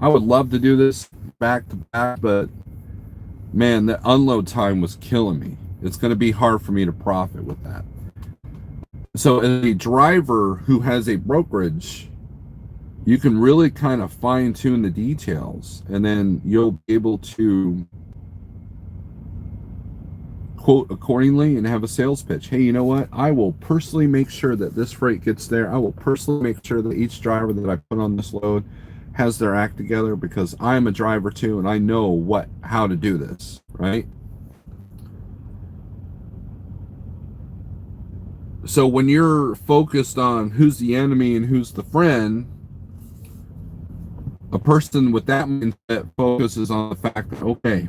I would love to do this back to back, but man, the unload time was killing me. It's going to be hard for me to profit with that. So as a driver who has a brokerage, you can really kind of fine tune the details, and then you'll be able to quote accordingly and have a sales pitch. Hey, you know what? I will personally make sure that this freight gets there. I will personally make sure that each driver that I put on this load has their act together, because I'm a driver too and I know how to do this, right? So when you're focused on who's the enemy and who's the friend, a person with that mindset focuses on the fact that, okay,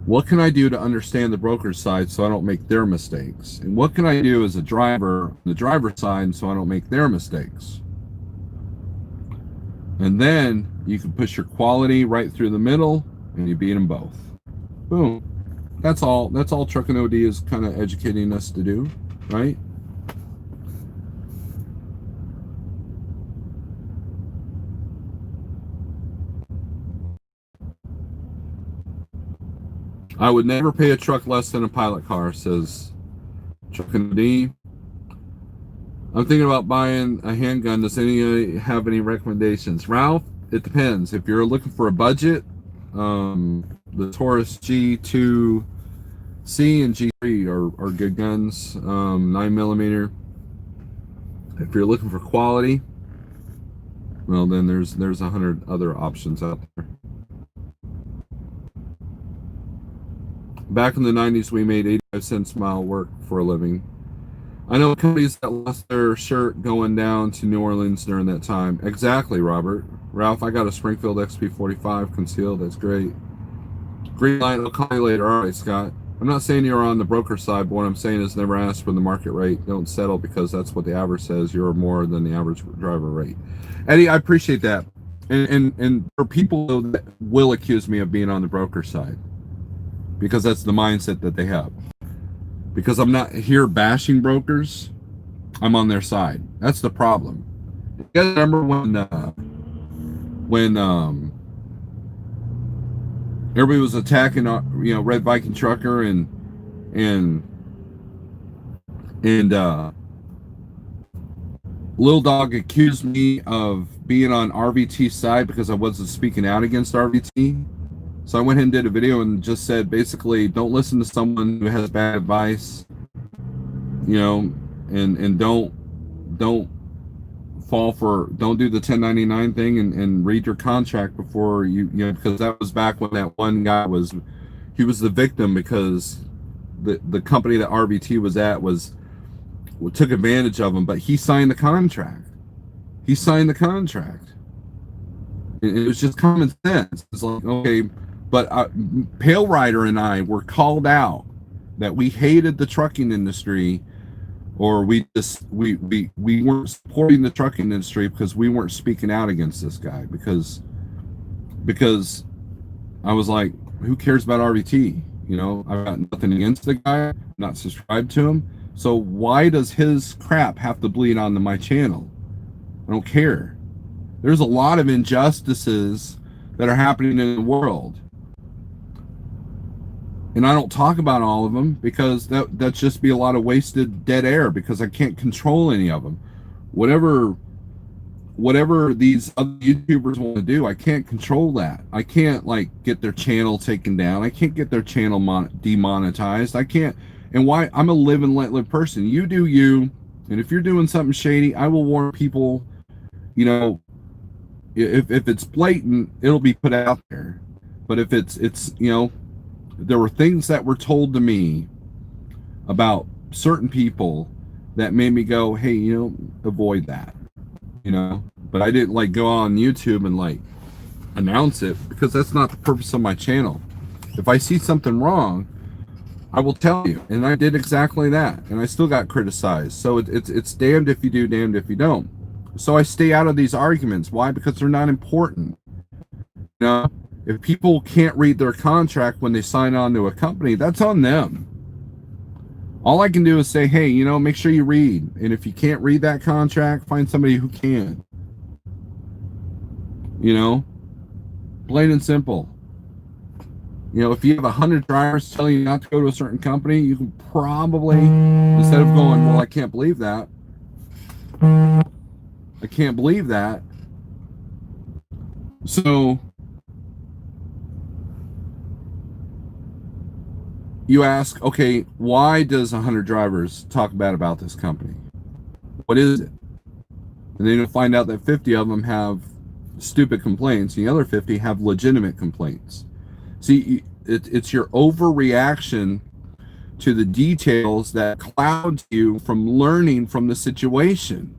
what can I do to understand the broker's side so I don't make their mistakes? And what can I do as a driver on the driver's side so I don't make their mistakes? And then you can push your quality right through the middle and you beat them both. Boom. That's all Trucking OD is kind of educating us to do, right? I would never pay a truck less than a pilot car, says Trucking OD. I'm thinking about buying a handgun. Does anybody have any recommendations? Ralph, it depends. If you're looking for a budget, the Taurus G2C and G3 are good guns. 9mm. If you're looking for quality, well, then there's 100 other options out there. Back in the 90s, we made 85 cents a mile work for a living. I know companies that lost their shirt going down to New Orleans during that time. Exactly, Robert. Ralph, I got a Springfield XP45 concealed. That's great. Green light, I'll call you later. All right, Scott. I'm not saying you're on the broker side, but what I'm saying is never ask for the market rate. Don't settle because that's what the average says. You're more than the average driver rate. Eddie, I appreciate that. And for people that will accuse me of being on the broker side, because that's the mindset that they have. Because I'm not here bashing brokers, I'm on their side. That's the problem. You guys remember when everybody was attacking, Red Viking Trucker and Lil Dog accused me of being on RVT's side because I wasn't speaking out against RVT. So I went ahead and did a video and just said, basically, don't listen to someone who has bad advice, and don't fall for, don't do the 1099 thing and read your contract before because that was back when that one guy was the victim because the company that RVT was at took advantage of him, but he signed the contract. And it was just common sense. It's like, okay, but Pale Rider and I were called out that we hated the trucking industry, or we weren't supporting the trucking industry because we weren't speaking out against this guy because I was like, who cares about RVT? I've got nothing against the guy, I'm not subscribed to him. So why does his crap have to bleed onto my channel? I don't care. There's a lot of injustices that are happening in the world. And I don't talk about all of them because that's just be a lot of wasted dead air because I can't control any of them. Whatever these other YouTubers want to do, I can't control that. I can't get their channel taken down. I can't get their channel demonetized. I can't. And why? I'm a live and let live person. You do you. And if you're doing something shady, I will warn people, if it's blatant, it'll be put out there. But if it's there were things that were told to me about certain people that made me go, hey, avoid that, but I didn't go on YouTube and announce it because that's not the purpose of my channel. If I see something wrong, I will tell you, and I did exactly that, and I still got criticized. So it's damned if you do, damned if you don't. So I stay out of these arguments. Why? Because they're not important. If people can't read their contract when they sign on to a company, that's on them. All I can do is say, hey, make sure you read. And if you can't read that contract, find somebody who can. Plain and simple. If you have 100 drivers telling you not to go to a certain company, you can probably, instead of going, well, I can't believe that. So you ask, okay, why does 100 drivers talk bad about this company? What is it? And then you'll find out that 50 of them have stupid complaints, and the other 50 have legitimate complaints. See, it's your overreaction to the details that clouds you from learning from the situation.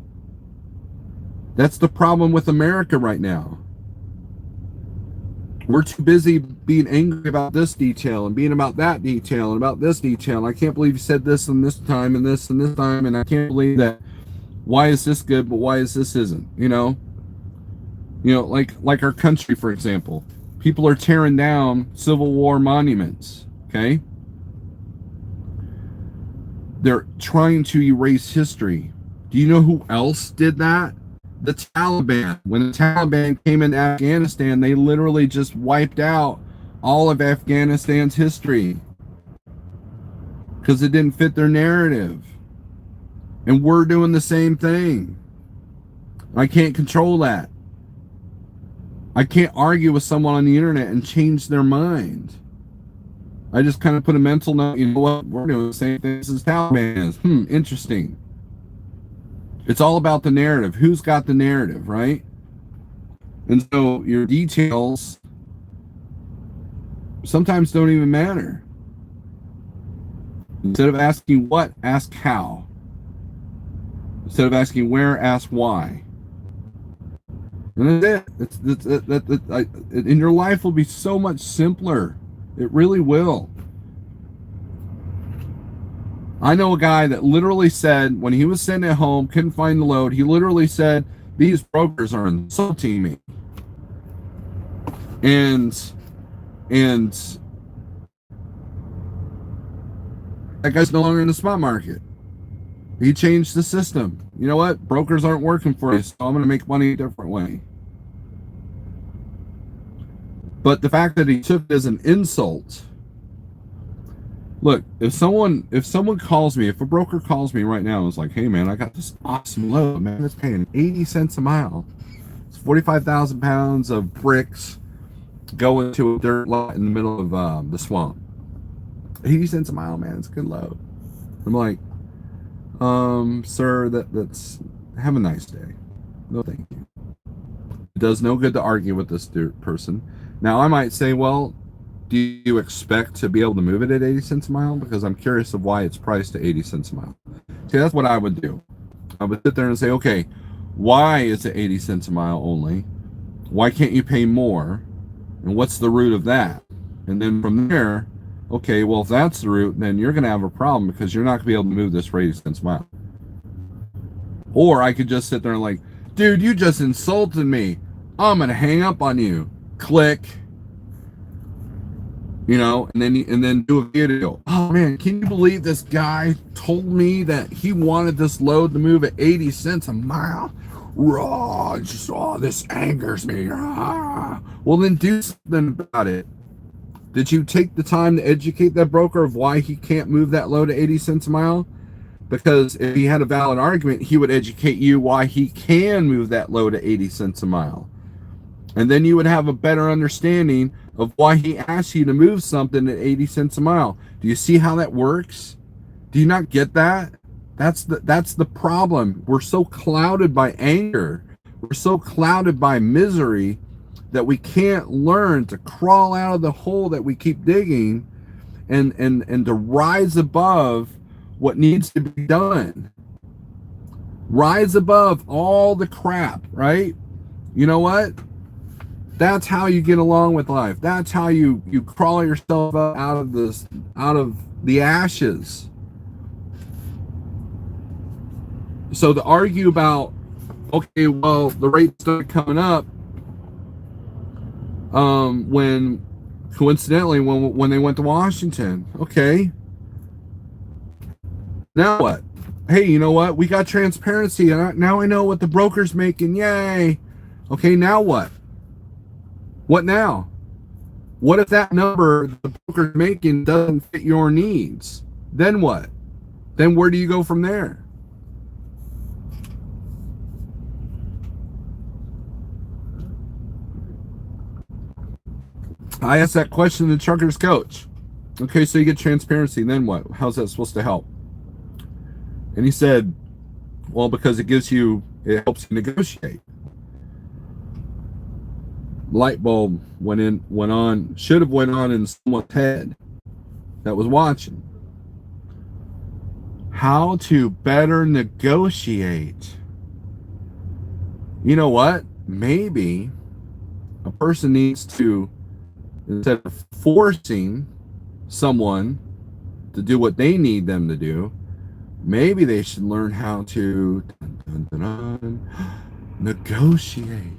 That's the problem with America right now. We're too busy being angry about this detail and being about that detail and about this detail. And I can't believe you said this and this time and this time, and I can't believe that. Why is this good, but why is this isn't? Like our country, for example. People are tearing down Civil War monuments, okay? They're trying to erase history. Do you know who else did that? The Taliban. When the Taliban came into Afghanistan, they literally just wiped out all of Afghanistan's history because it didn't fit their narrative. And we're doing the same thing. I can't control that. I can't argue with someone on the internet and change their mind. I just kind of put a mental note, you know what, we're doing the same thing as Taliban is. Interesting. It's all about the narrative. Who's got the narrative, right? And so your details sometimes don't even matter. Instead of asking what, ask how. Instead of asking where, ask why. And that's it. And your life will be so much simpler. It really will. I know a guy that literally said, when he was sitting at home, couldn't find the load, he literally said, these brokers are insulting me. And that guy's no longer in the spot market. He changed the system. You know what? Brokers aren't working for us, so I'm going to make money a different way. But the fact that he took it as an insult. Look, if someone calls me, if a broker calls me right now and is like, hey man, I got this awesome load, man, it's paying 80 cents a mile. It's 45,000 pounds of bricks going to a dirt lot in the middle of the swamp. 80 cents a mile, man, it's a good load. I'm like, sir, that's have a nice day. No thank you. It does no good to argue with this person. Now I might say, well, do you expect to be able to move it at 80 cents a mile? Because I'm curious of why it's priced at 80 cents a mile. See, that's what I would do. I would sit there and say, okay, why is it 80 cents a mile only? Why can't you pay more? And what's the root of that? And then from there, okay, well, if that's the root, then you're going to have a problem because you're not going to be able to move this for 80 cents a mile. Or I could just sit there and like, dude, you just insulted me. I'm going to hang up on you. Click. And then do a video. Oh man, can you believe this guy told me that he wanted this load to move at 80 cents a mile? This angers me. Well, then do something about it. Did you take the time to educate that broker of why he can't move that load at 80 cents a mile? Because if he had a valid argument, he would educate you why he can move that load at 80 cents a mile. And then you would have a better understanding of why he asked you to move something at 80 cents a mile. Do you see how that works? Do you not get that? That's the problem. We're so clouded by anger. We're so clouded by misery that we can't learn to crawl out of the hole that we keep digging and to rise above what needs to be done. Rise above all the crap, right? You know what? That's how you get along with life. That's how you crawl yourself up out of the ashes. So to argue about, okay, well, the rates started coming up when coincidentally when they went to Washington. Okay. Now what? Hey, you know what? We got transparency, and now I know what the broker's making. Yay. Okay, now what? What now? What if that number the broker's making doesn't fit your needs? Then what? Then where do you go from there? I asked that question to the trucker's coach. Okay, so you get transparency, then what? How's that supposed to help? And he said, well, because it helps you negotiate. Light bulb went on, should have went on in someone's head that was watching. How to better negotiate. You know what? Maybe a person needs to, instead of forcing someone to do what they need them to do, maybe they should learn how to negotiate.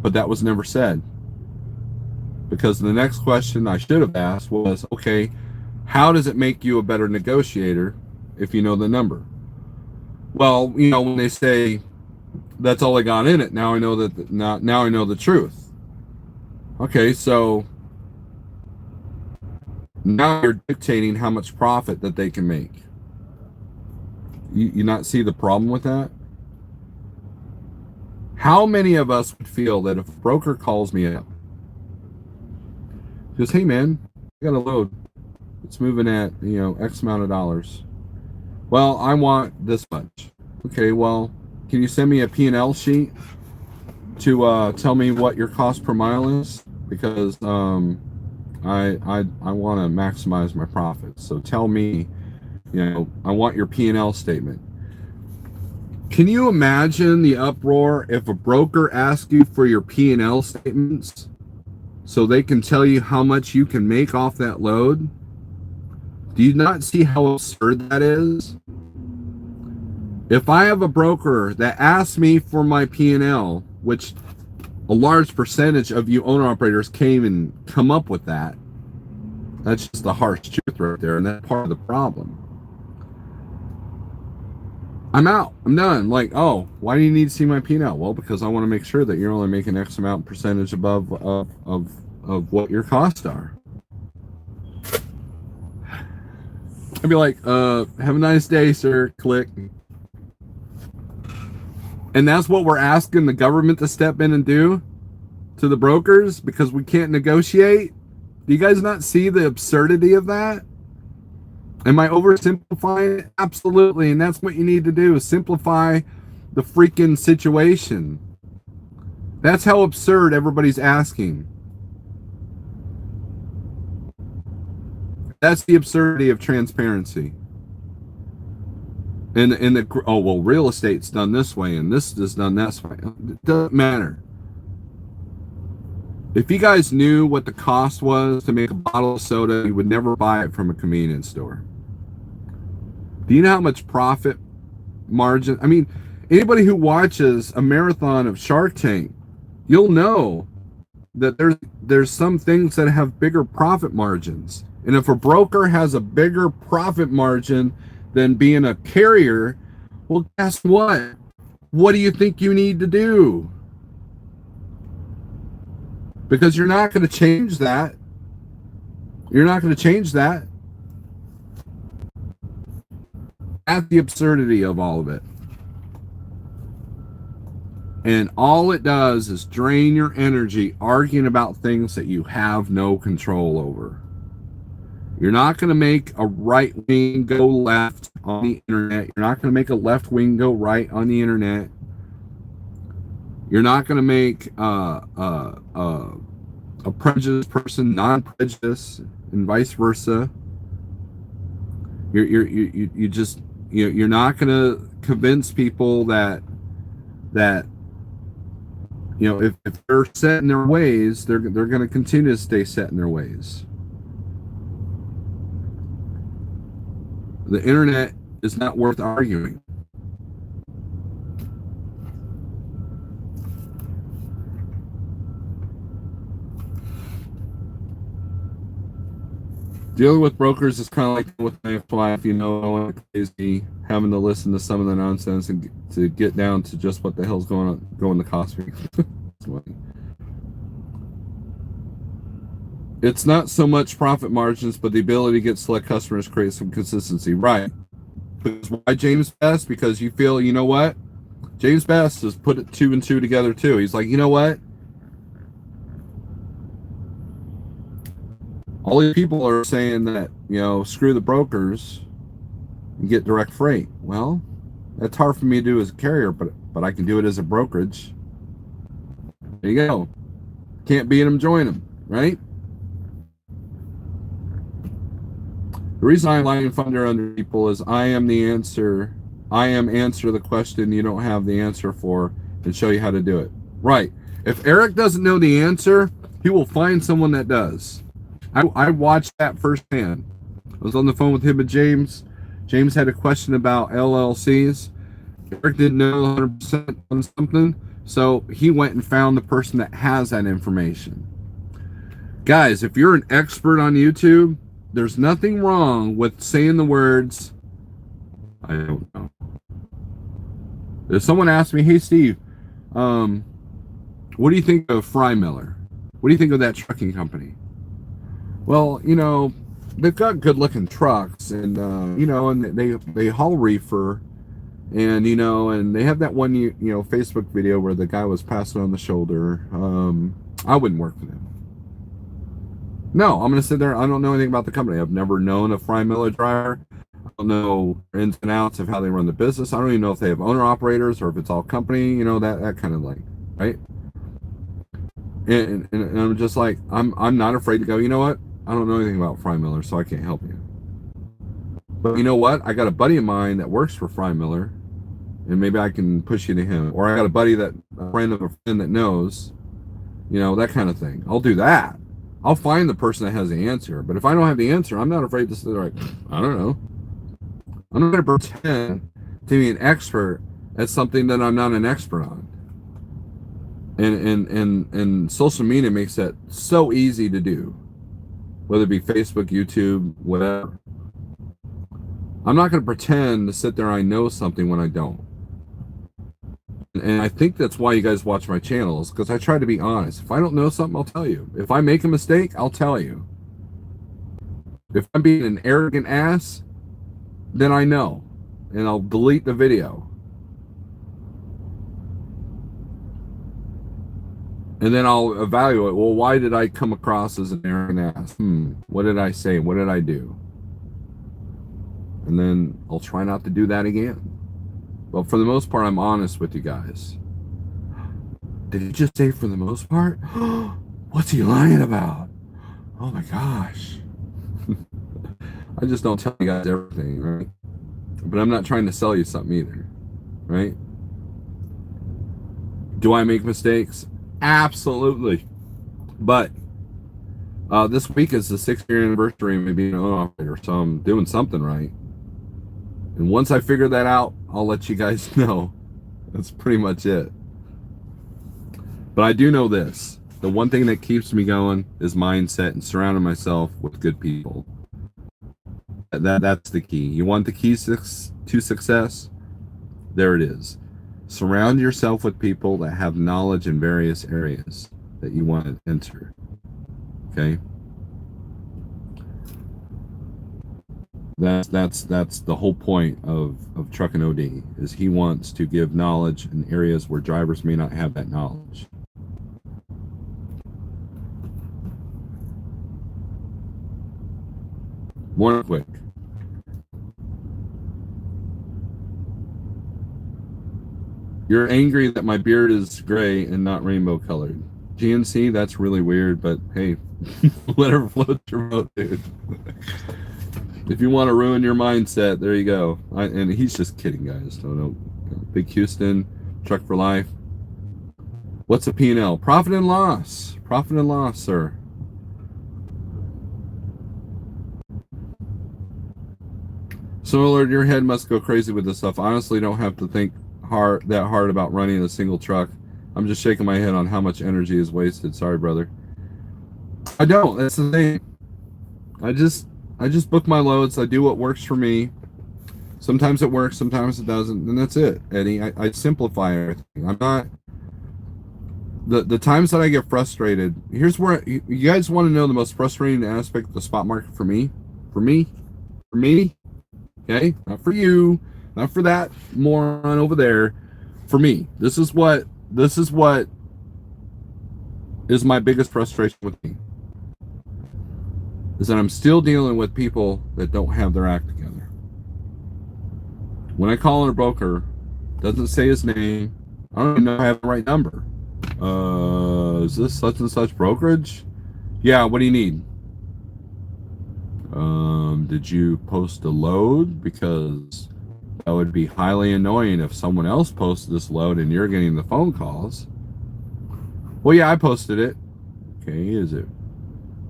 But that was never said. Because the next question I should have asked was, okay, how does it make you a better negotiator if you know the number? Well, you know, when they say that's all I got in it, now I know that now I know the truth. Okay, so now you're dictating how much profit that they can make. You not see the problem with that? How many of us would feel that if a broker calls me up, goes, hey man, I got a load. It's moving at, you know, X amount of dollars. Well, I want this much. Okay, well, can you send me a P&L sheet to tell me what your cost per mile is? Because I want to maximize my profits. So tell me, you know, I want your P&L statement. Can you imagine the uproar if a broker asks you for your P&L statements so they can tell you how much you can make off that load? Do you not see how absurd that is? If I have a broker that asks me for my P&L, which a large percentage of you owner-operators can't even come up with that, that's just the harsh truth right there, and that's part of the problem. I'm out. I'm done. Like, oh, why do you need to see my P&L? Well, because I want to make sure that you're only making X amount percentage above of what your costs are. I'd be like, have a nice day, sir. Click. And that's what we're asking the government to step in and do to the brokers because we can't negotiate. Do you guys not see the absurdity of that? Am I oversimplifying it? Absolutely. And that's what you need to do, is simplify the freaking situation. That's how absurd everybody's asking. That's the absurdity of transparency. And the oh, well, real estate's done this way and this is done this way. It doesn't matter. If you guys knew what the cost was to make a bottle of soda, you would never buy it from a convenience store. Do you know how much profit margin? I mean, anybody who watches a marathon of Shark Tank, you'll know that there's some things that have bigger profit margins. And if a broker has a bigger profit margin than being a carrier, well, guess what? What do you think you need to do? Because you're not going to change that. You're not going to change that. That's the absurdity of all of it. And all it does is drain your energy arguing about things that you have no control over. You're not going to make a right wing go left on the internet. You're not going to make a left wing go right on the internet. You're not going to make a prejudiced person non-prejudiced, and vice versa. You're not going to convince people that you know, if they're set in their ways, they're going to continue to stay set in their ways. The internet is not worth arguing. Dealing with brokers is kind of like with my wife, you know, crazy, having to listen to some of the nonsense and to get down to just what the hell's going to cost me. It's not so much profit margins, but the ability to get select customers, create some consistency. Right. Because why James Best? Because you feel, you know what? James Best has put it 2 and 2 together too. He's like, you know what? All these people are saying that, you know, screw the brokers and get direct freight. Well, that's hard for me to do as a carrier, but I can do it as a brokerage. There you go. Can't beat them, join them, right? The reason I lie and thunder under people is I am the answer. I am answer the question you don't have the answer for and show you how to do it. Right. If Eric doesn't know the answer, he will find someone that does. I watched that firsthand. I was on the phone with him and James. James had a question about LLCs. Eric didn't know 100% on something, so he went and found the person that has that information. Guys, if you're an expert on YouTube, there's nothing wrong with saying the words, I don't know. If someone asked me, hey Steve, what do you think of Fry Miller? What do you think of that trucking company? Well, you know, they've got good looking trucks and, you know, and they haul reefer and, you know, and they have that one, you know, Facebook video where the guy was passing on the shoulder. I wouldn't work for them. No, I'm going to sit there. I don't know anything about the company. I've never known a Fry Miller driver. I don't know ins and outs of how they run the business. I don't even know if they have owner operators or if it's all company, you know, that kind of thing, right? And I'm just like, I'm not afraid to go, you know what? I don't know anything about Fry Miller, so I can't help you. But you know what? I got a buddy of mine that works for Fry Miller, and maybe I can push you to him. Or I got a buddy a friend of a friend that knows, you know, that kind of thing. I'll do that. I'll find the person that has the answer. But if I don't have the answer, I'm not afraid to say, like, I don't know. I'm not going to pretend to be an expert at something that I'm not an expert on. And social media makes that so easy to do. Whether it be Facebook, YouTube, whatever. I'm not going to pretend to sit there I know something when I don't. And I think that's why you guys watch my channels, because I try to be honest. If I don't know something, I'll tell you. If I make a mistake, I'll tell you. If I'm being an arrogant ass, then I know. And I'll delete the video. And then I'll evaluate, well, why did I come across as an arrogant ass? What did I say? What did I do? And then I'll try not to do that again. But for the most part, I'm honest with you guys. Did he just say for the most part? What's he lying about? Oh my gosh. I just don't tell you guys everything, right? But I'm not trying to sell you something either, right? Do I make mistakes? Absolutely. But this week is the 6-year anniversary of me being an owner operator, so I'm doing something right. And once I figure that out, I'll let you guys know. That's pretty much it. But I do know this. The one thing that keeps me going is mindset and surrounding myself with good people. That's the key. You want the keys to success? There it is. Surround yourself with people that have knowledge in various areas that you want to enter. Okay? That's the whole point of Truckin' OD, is he wants to give knowledge in areas where drivers may not have that knowledge. One quick. You're angry that my beard is gray and not rainbow colored. GNC, that's really weird, but hey, whatever floats your boat, dude. If you want to ruin your mindset, there you go. And he's just kidding, guys. No. Big Houston, Truck for Life. What's a P&L? Profit and loss. Profit and loss, sir. So, Lord, your head must go crazy with this stuff. Honestly, don't have to think that hard about running a single truck. I'm just shaking my head on how much energy is wasted. Sorry, brother. I don't. That's the thing. I just book my loads. I do what works for me. Sometimes it works, sometimes it doesn't, and that's it, Eddie. I simplify everything. I'm not... The times that I get frustrated, here's where... You guys want to know the most frustrating aspect of the spot market for me? For me? Okay, not for you, not for that moron over there. For me, this is what is my biggest frustration with me, is that I'm still dealing with people that don't have their act together. When I call in a broker, doesn't say his name. I don't even know if I have the right number. Is this such and such brokerage? Yeah, what do you need? Did you post a load? Because that would be highly annoying if someone else posted this load and you're getting the phone calls. Well, yeah, I posted it. Okay, is it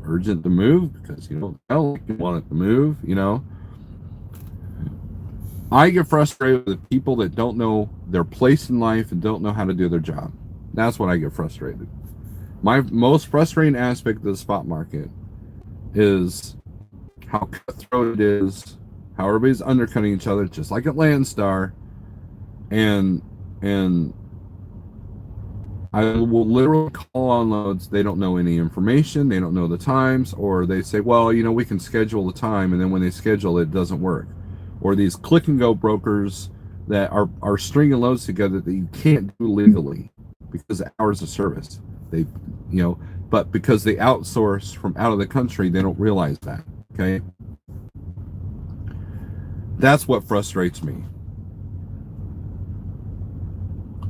urgent to move? Because you don't tell you want it to move, you know. I get frustrated with people that don't know their place in life and don't know how to do their job. That's what I get frustrated. My most frustrating aspect of the spot market is how cutthroat it is, how everybody's undercutting each other, just like at Landstar, and I will literally call on loads. They don't know any information. They don't know the times, or they say, well, you know, we can schedule the time, and then when they schedule it, it doesn't work. Or these click and go brokers that are stringing loads together that you can't do legally because of hours of service. They, you know, but because they outsource from out of the country, they don't realize that. Okay, that's what frustrates me.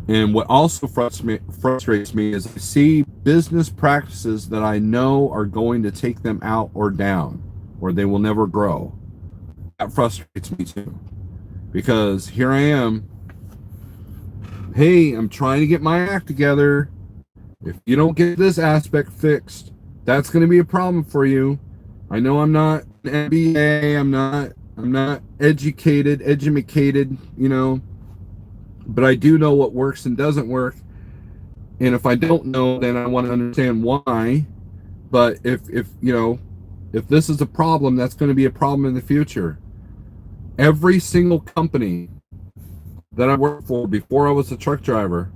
And what also frustrates me is I see business practices that I know are going to take them out or down, or they will never grow. That frustrates me too, because here I am. Hey, I'm trying to get my act together. If you don't get this aspect fixed, that's going to be a problem for you. I know I'm not an MBA. I'm not educated, you know, but I do know what works and doesn't work. And if I don't know, then I want to understand why. But if you know, if this is a problem, that's going to be a problem in the future. Every single company that I worked for before I was a truck driver,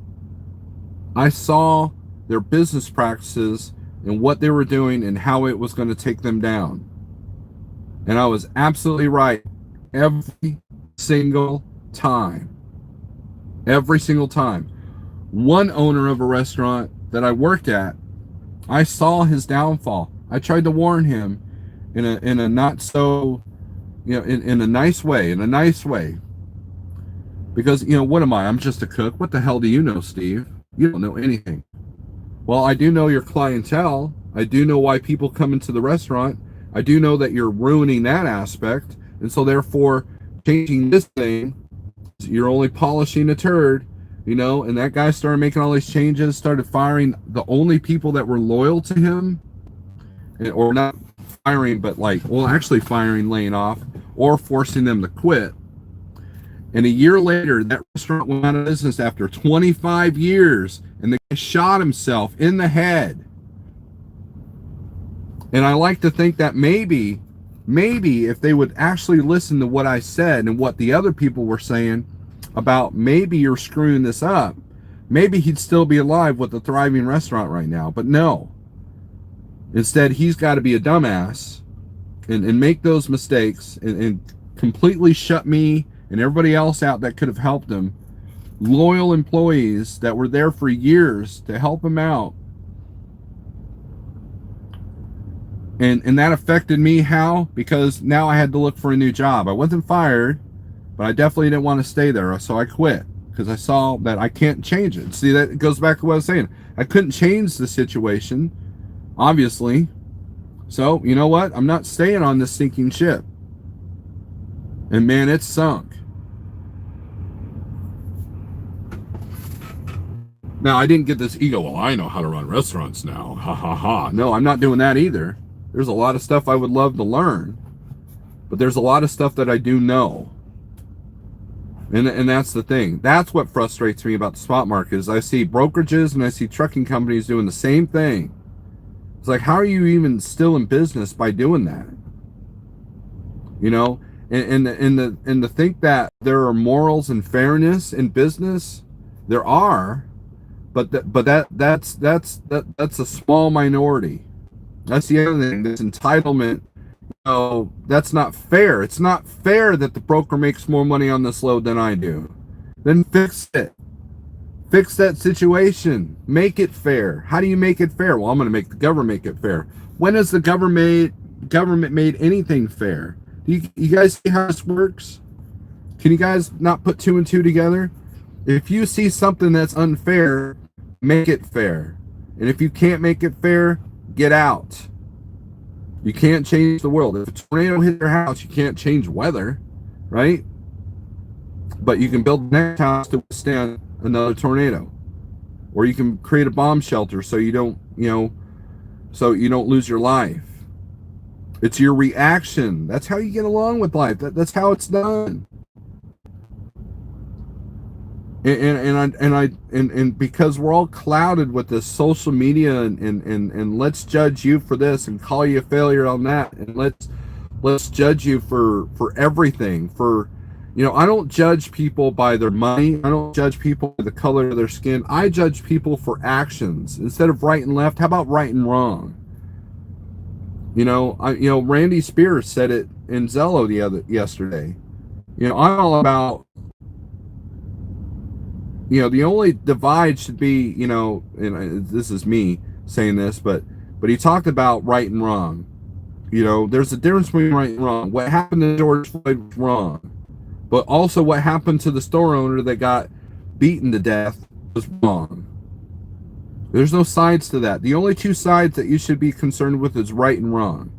I saw their business practices and what they were doing and how it was going to take them down. And I was absolutely right every single time. Every single time. One owner of a restaurant that I worked at, I saw his downfall. I tried to warn him in a not so, you know, in a nice way, Because, you know, what am I? I'm just a cook. What the hell do you know, Steve? You don't know anything. Well, I do know your clientele. I do know why people come into the restaurant. I do know that you're ruining that aspect. And so therefore, changing this thing, you're only polishing a turd, you know. And that guy started making all these changes, started firing the only people that were loyal to him, or not firing, but like, well, actually firing, laying off, or forcing them to quit. And a year later, that restaurant went out of business after 25 years, and the guy shot himself in the head. And I like to think that maybe if they would actually listen to what I said and what the other people were saying about maybe you're screwing this up, maybe he'd still be alive with a thriving restaurant right now. But no. Instead, he's got to be a dumbass and make those mistakes and completely shut me and everybody else out that could have helped him. Loyal employees that were there for years to help him out. And that affected me how? Because now I had to look for a new job. I wasn't fired, but I definitely didn't want to stay there, so I quit because I saw that I can't change it. See, that goes back to what I was saying. I couldn't change the situation, obviously. So, you know what? I'm not staying on this sinking ship. And man, it's sunk. Now, I didn't get this ego, well, I know how to run restaurants now. Ha ha ha. No, I'm not doing that either. There's a lot of stuff I would love to learn, but there's a lot of stuff that I do know. And that's the thing. That's what frustrates me about the spot market is I see brokerages and I see trucking companies doing the same thing. It's like, how are you even still in business by doing that? You know, and to think that there are morals and fairness in business, there are, but that's a small minority. That's the other thing. This entitlement, So that's not fair. It's not fair that the broker makes more money on this load than I do. Then fix it. Fix that situation. Make it fair. How do you make it fair? Well, I'm going to make the government make it fair. When has the government made anything fair? Do you guys see how this works? Can you guys not put two and two together? If you see something that's unfair, make it fair. And if you can't make it fair, get out. You can't change the world. If a tornado hits your house, you can't change weather, right? But you can build the next house to withstand another tornado. Or you can create a bomb shelter so you don't, so you don't lose your life. It's your reaction. That's how you get along with life. That's how it's done. And because we're all clouded with this social media and let's judge you for this and call you a failure on that, and let's judge you for everything. For I don't judge people by their money. I don't judge people by the color of their skin. I judge people for actions. Instead of right and left, how about right and wrong? Randy Spears said it in Zello yesterday. I'm all about, the only divide should be, and this is me saying this, but he talked about right and wrong. There's a difference between right and wrong. What happened to George Floyd was wrong, but also what happened to the store owner that got beaten to death was wrong. There's no sides to that. The only two sides that you should be concerned with is right and wrong.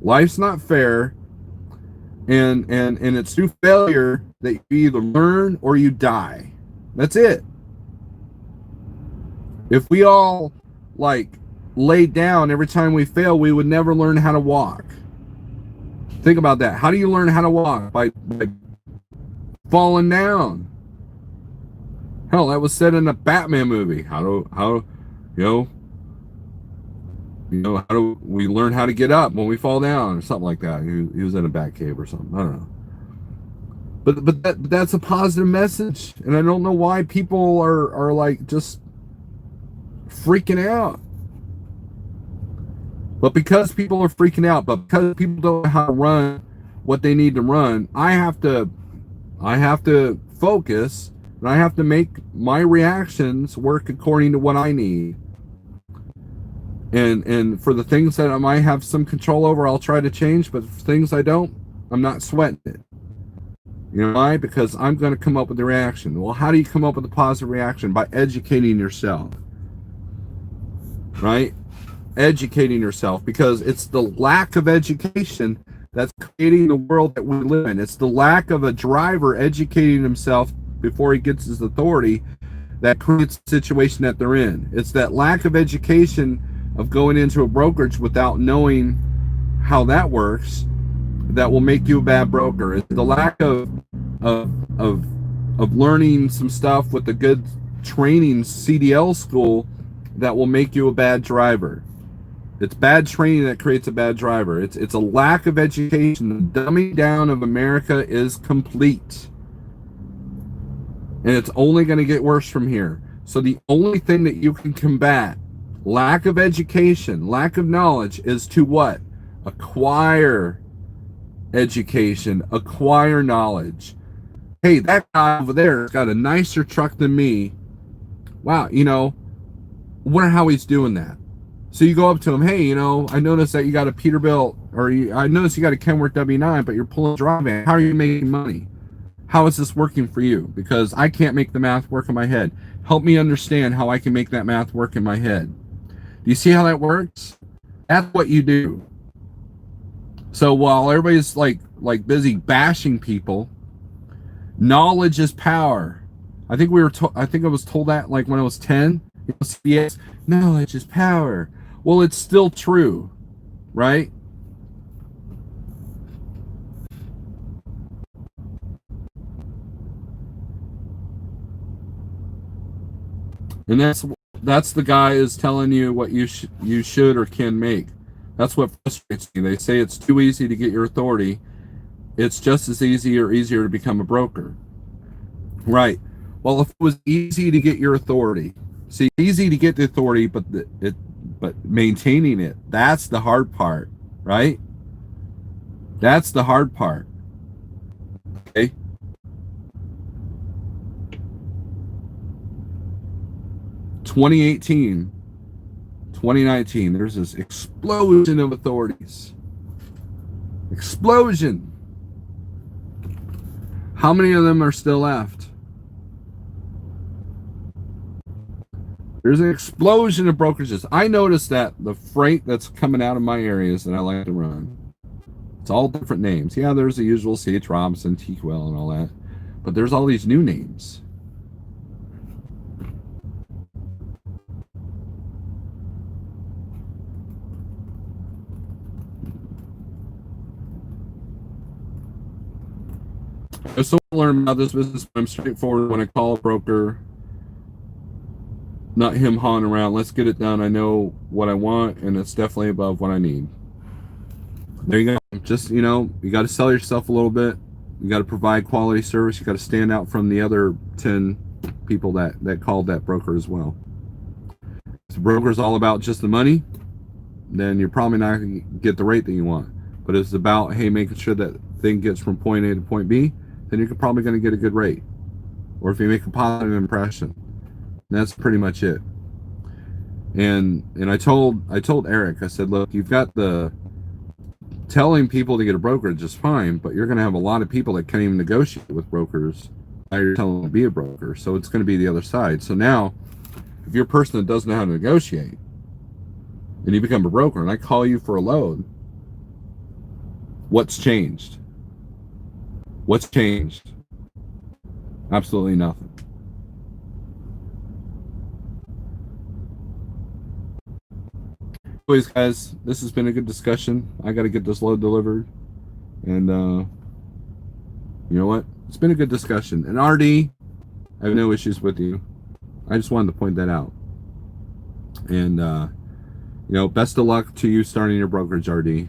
Life's not fair, and it's through failure that you either learn or you die. That's it. If we all laid down every time we fail, we would never learn how to walk. Think about that. How do you learn how to walk? By falling down. Hell, that was said in a Batman movie. How do we learn how to get up when we fall down, or something like that? He was in a bat cave or something. I don't know. But that's a positive message, and I don't know why people are just freaking out. But because people are freaking out, but because people don't know how to run what they need to run, I have to focus, and I have to make my reactions work according to what I need. And for the things that I might have some control over, I'll try to change. But for things I don't, I'm not sweating it. You know why? Because I'm going to come up with a reaction. Well, how do you come up with a positive reaction? By educating yourself. Right? Educating yourself. Because it's the lack of education that's creating the world that we live in. It's the lack of a driver educating himself before he gets his authority that creates the situation that they're in. It's that lack of education of going into a brokerage without knowing how that works that will make you a bad broker. It's the lack of learning some stuff with a good training CDL school that will make you a bad driver. It's bad training that creates a bad driver. It's a lack of education. The dumbing down of America is complete. And it's only going to get worse from here. So the only thing that you can combat lack of education, lack of knowledge, is to what? Acquire education, acquire knowledge. Hey, that guy over there has got a nicer truck than me. Wow, wonder how he's doing that. So you go up to him, hey, I noticed that you got a Peterbilt, or I noticed you got a Kenworth W9, but you're pulling a dry van. How are you making money? How is this working for you? Because I can't make the math work in my head. Help me understand how I can make that math work in my head. Do you see how that works? That's what you do. So while everybody's like busy bashing people, knowledge is power. I think I was told that when I was 10. Yes, knowledge is power. Well, it's still true, right? And that's the guy is telling you what you should or can make. That's what frustrates me. They say it's too easy to get your authority. It's just as easy or easier to become a broker. Right. Well, if it was easy to get your authority, see, easy to get the authority, but maintaining it, that's the hard part, right? That's the hard part. Okay. (2018) 2019, there's this explosion of authorities. Explosion. How many of them are still left? There's an explosion of brokerages. I noticed that the freight that's coming out of my areas that I like to run, it's all different names. Yeah, there's the usual C.H. Robinson, TQL, and all that. But there's all these new names. I still learn about this business, but I'm straightforward when I call a broker. Not him hawing around. Let's get it done. I know what I want, and it's definitely above what I need. There you go. Just, you know, you got to sell yourself a little bit. You got to provide quality service. You got to stand out from the other 10 people that called that broker as well. If the broker is all about just the money, then you're probably not going to get the rate that you want. But it's about, hey, making sure that thing gets from point A to point B, then you're probably going to get a good rate. Or if you make a positive impression. That's pretty much it. And I told Eric, I said, look, you've got the telling people to get a brokerage is fine, but you're going to have a lot of people that can't even negotiate with brokers. Now you're telling them to be a broker, so it's going to be the other side. So now, if you're a person that doesn't know how to negotiate, and you become a broker, and I call you for a load, what's changed? What's changed? Absolutely nothing. Anyways, guys, this has been a good discussion. I got to get this load delivered. And you know what? It's been a good discussion. And RD, I have no issues with you. I just wanted to point that out. And, you know, best of luck to you starting your brokerage, RD.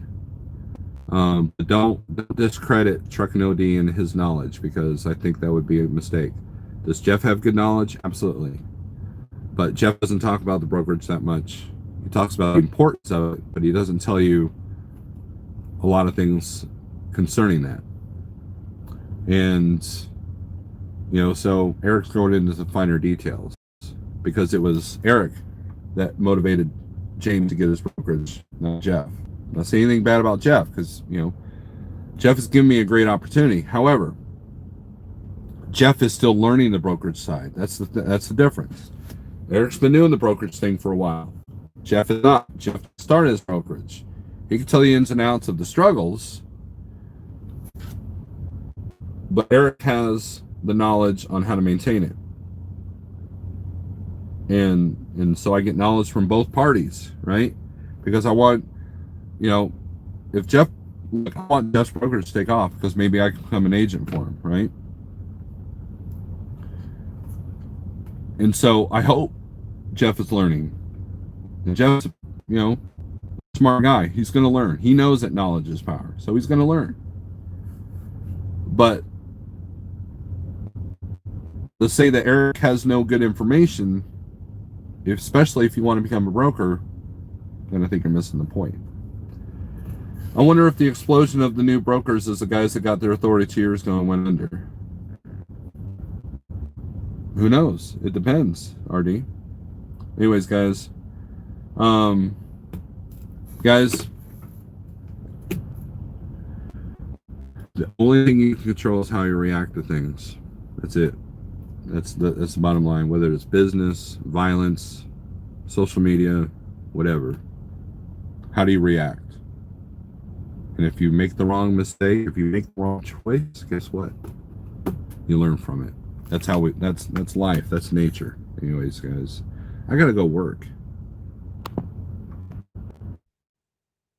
But don't discredit Truckin' OD and his knowledge, because I think that would be a mistake. Does Jeff have good knowledge? Absolutely. But Jeff doesn't talk about the brokerage that much. He talks about the importance of it, but he doesn't tell you a lot of things concerning that. And, you know, so Eric's going into the finer details, because it was Eric that motivated James to get his brokerage, not Jeff. I'm not saying anything bad about Jeff, because, you know, Jeff has given me a great opportunity. However, Jeff is still learning the brokerage side. That's the difference. Eric's been doing the brokerage thing for a while. Jeff is not. Jeff started his brokerage. He can tell you the ins and outs of the struggles, but Eric has the knowledge on how to maintain it. And so I get knowledge from both parties, right? Because I want, you know, if Jeff, like, I want Jeff's brokerage to take off, because maybe I can become an agent for him, right? And so I hope Jeff is learning. And Jeff's, you know, a smart guy. He's going to learn. He knows that knowledge is power, so he's going to learn. But to say that Eric has no good information, especially if you want to become a broker, then I think you're missing the point. I wonder if the explosion of the new brokers is the guys that got their authority 2 years ago and went under. Who knows? It depends, RD. Anyways, guys. Guys, the only thing you can control is how you react to things. That's it. That's the bottom line. Whether it's business, violence, social media, whatever. How do you react? And if you make the wrong mistake, if you make the wrong choice, guess what? You learn from it. That's how that's life. That's nature. Anyways, guys, I gotta go work.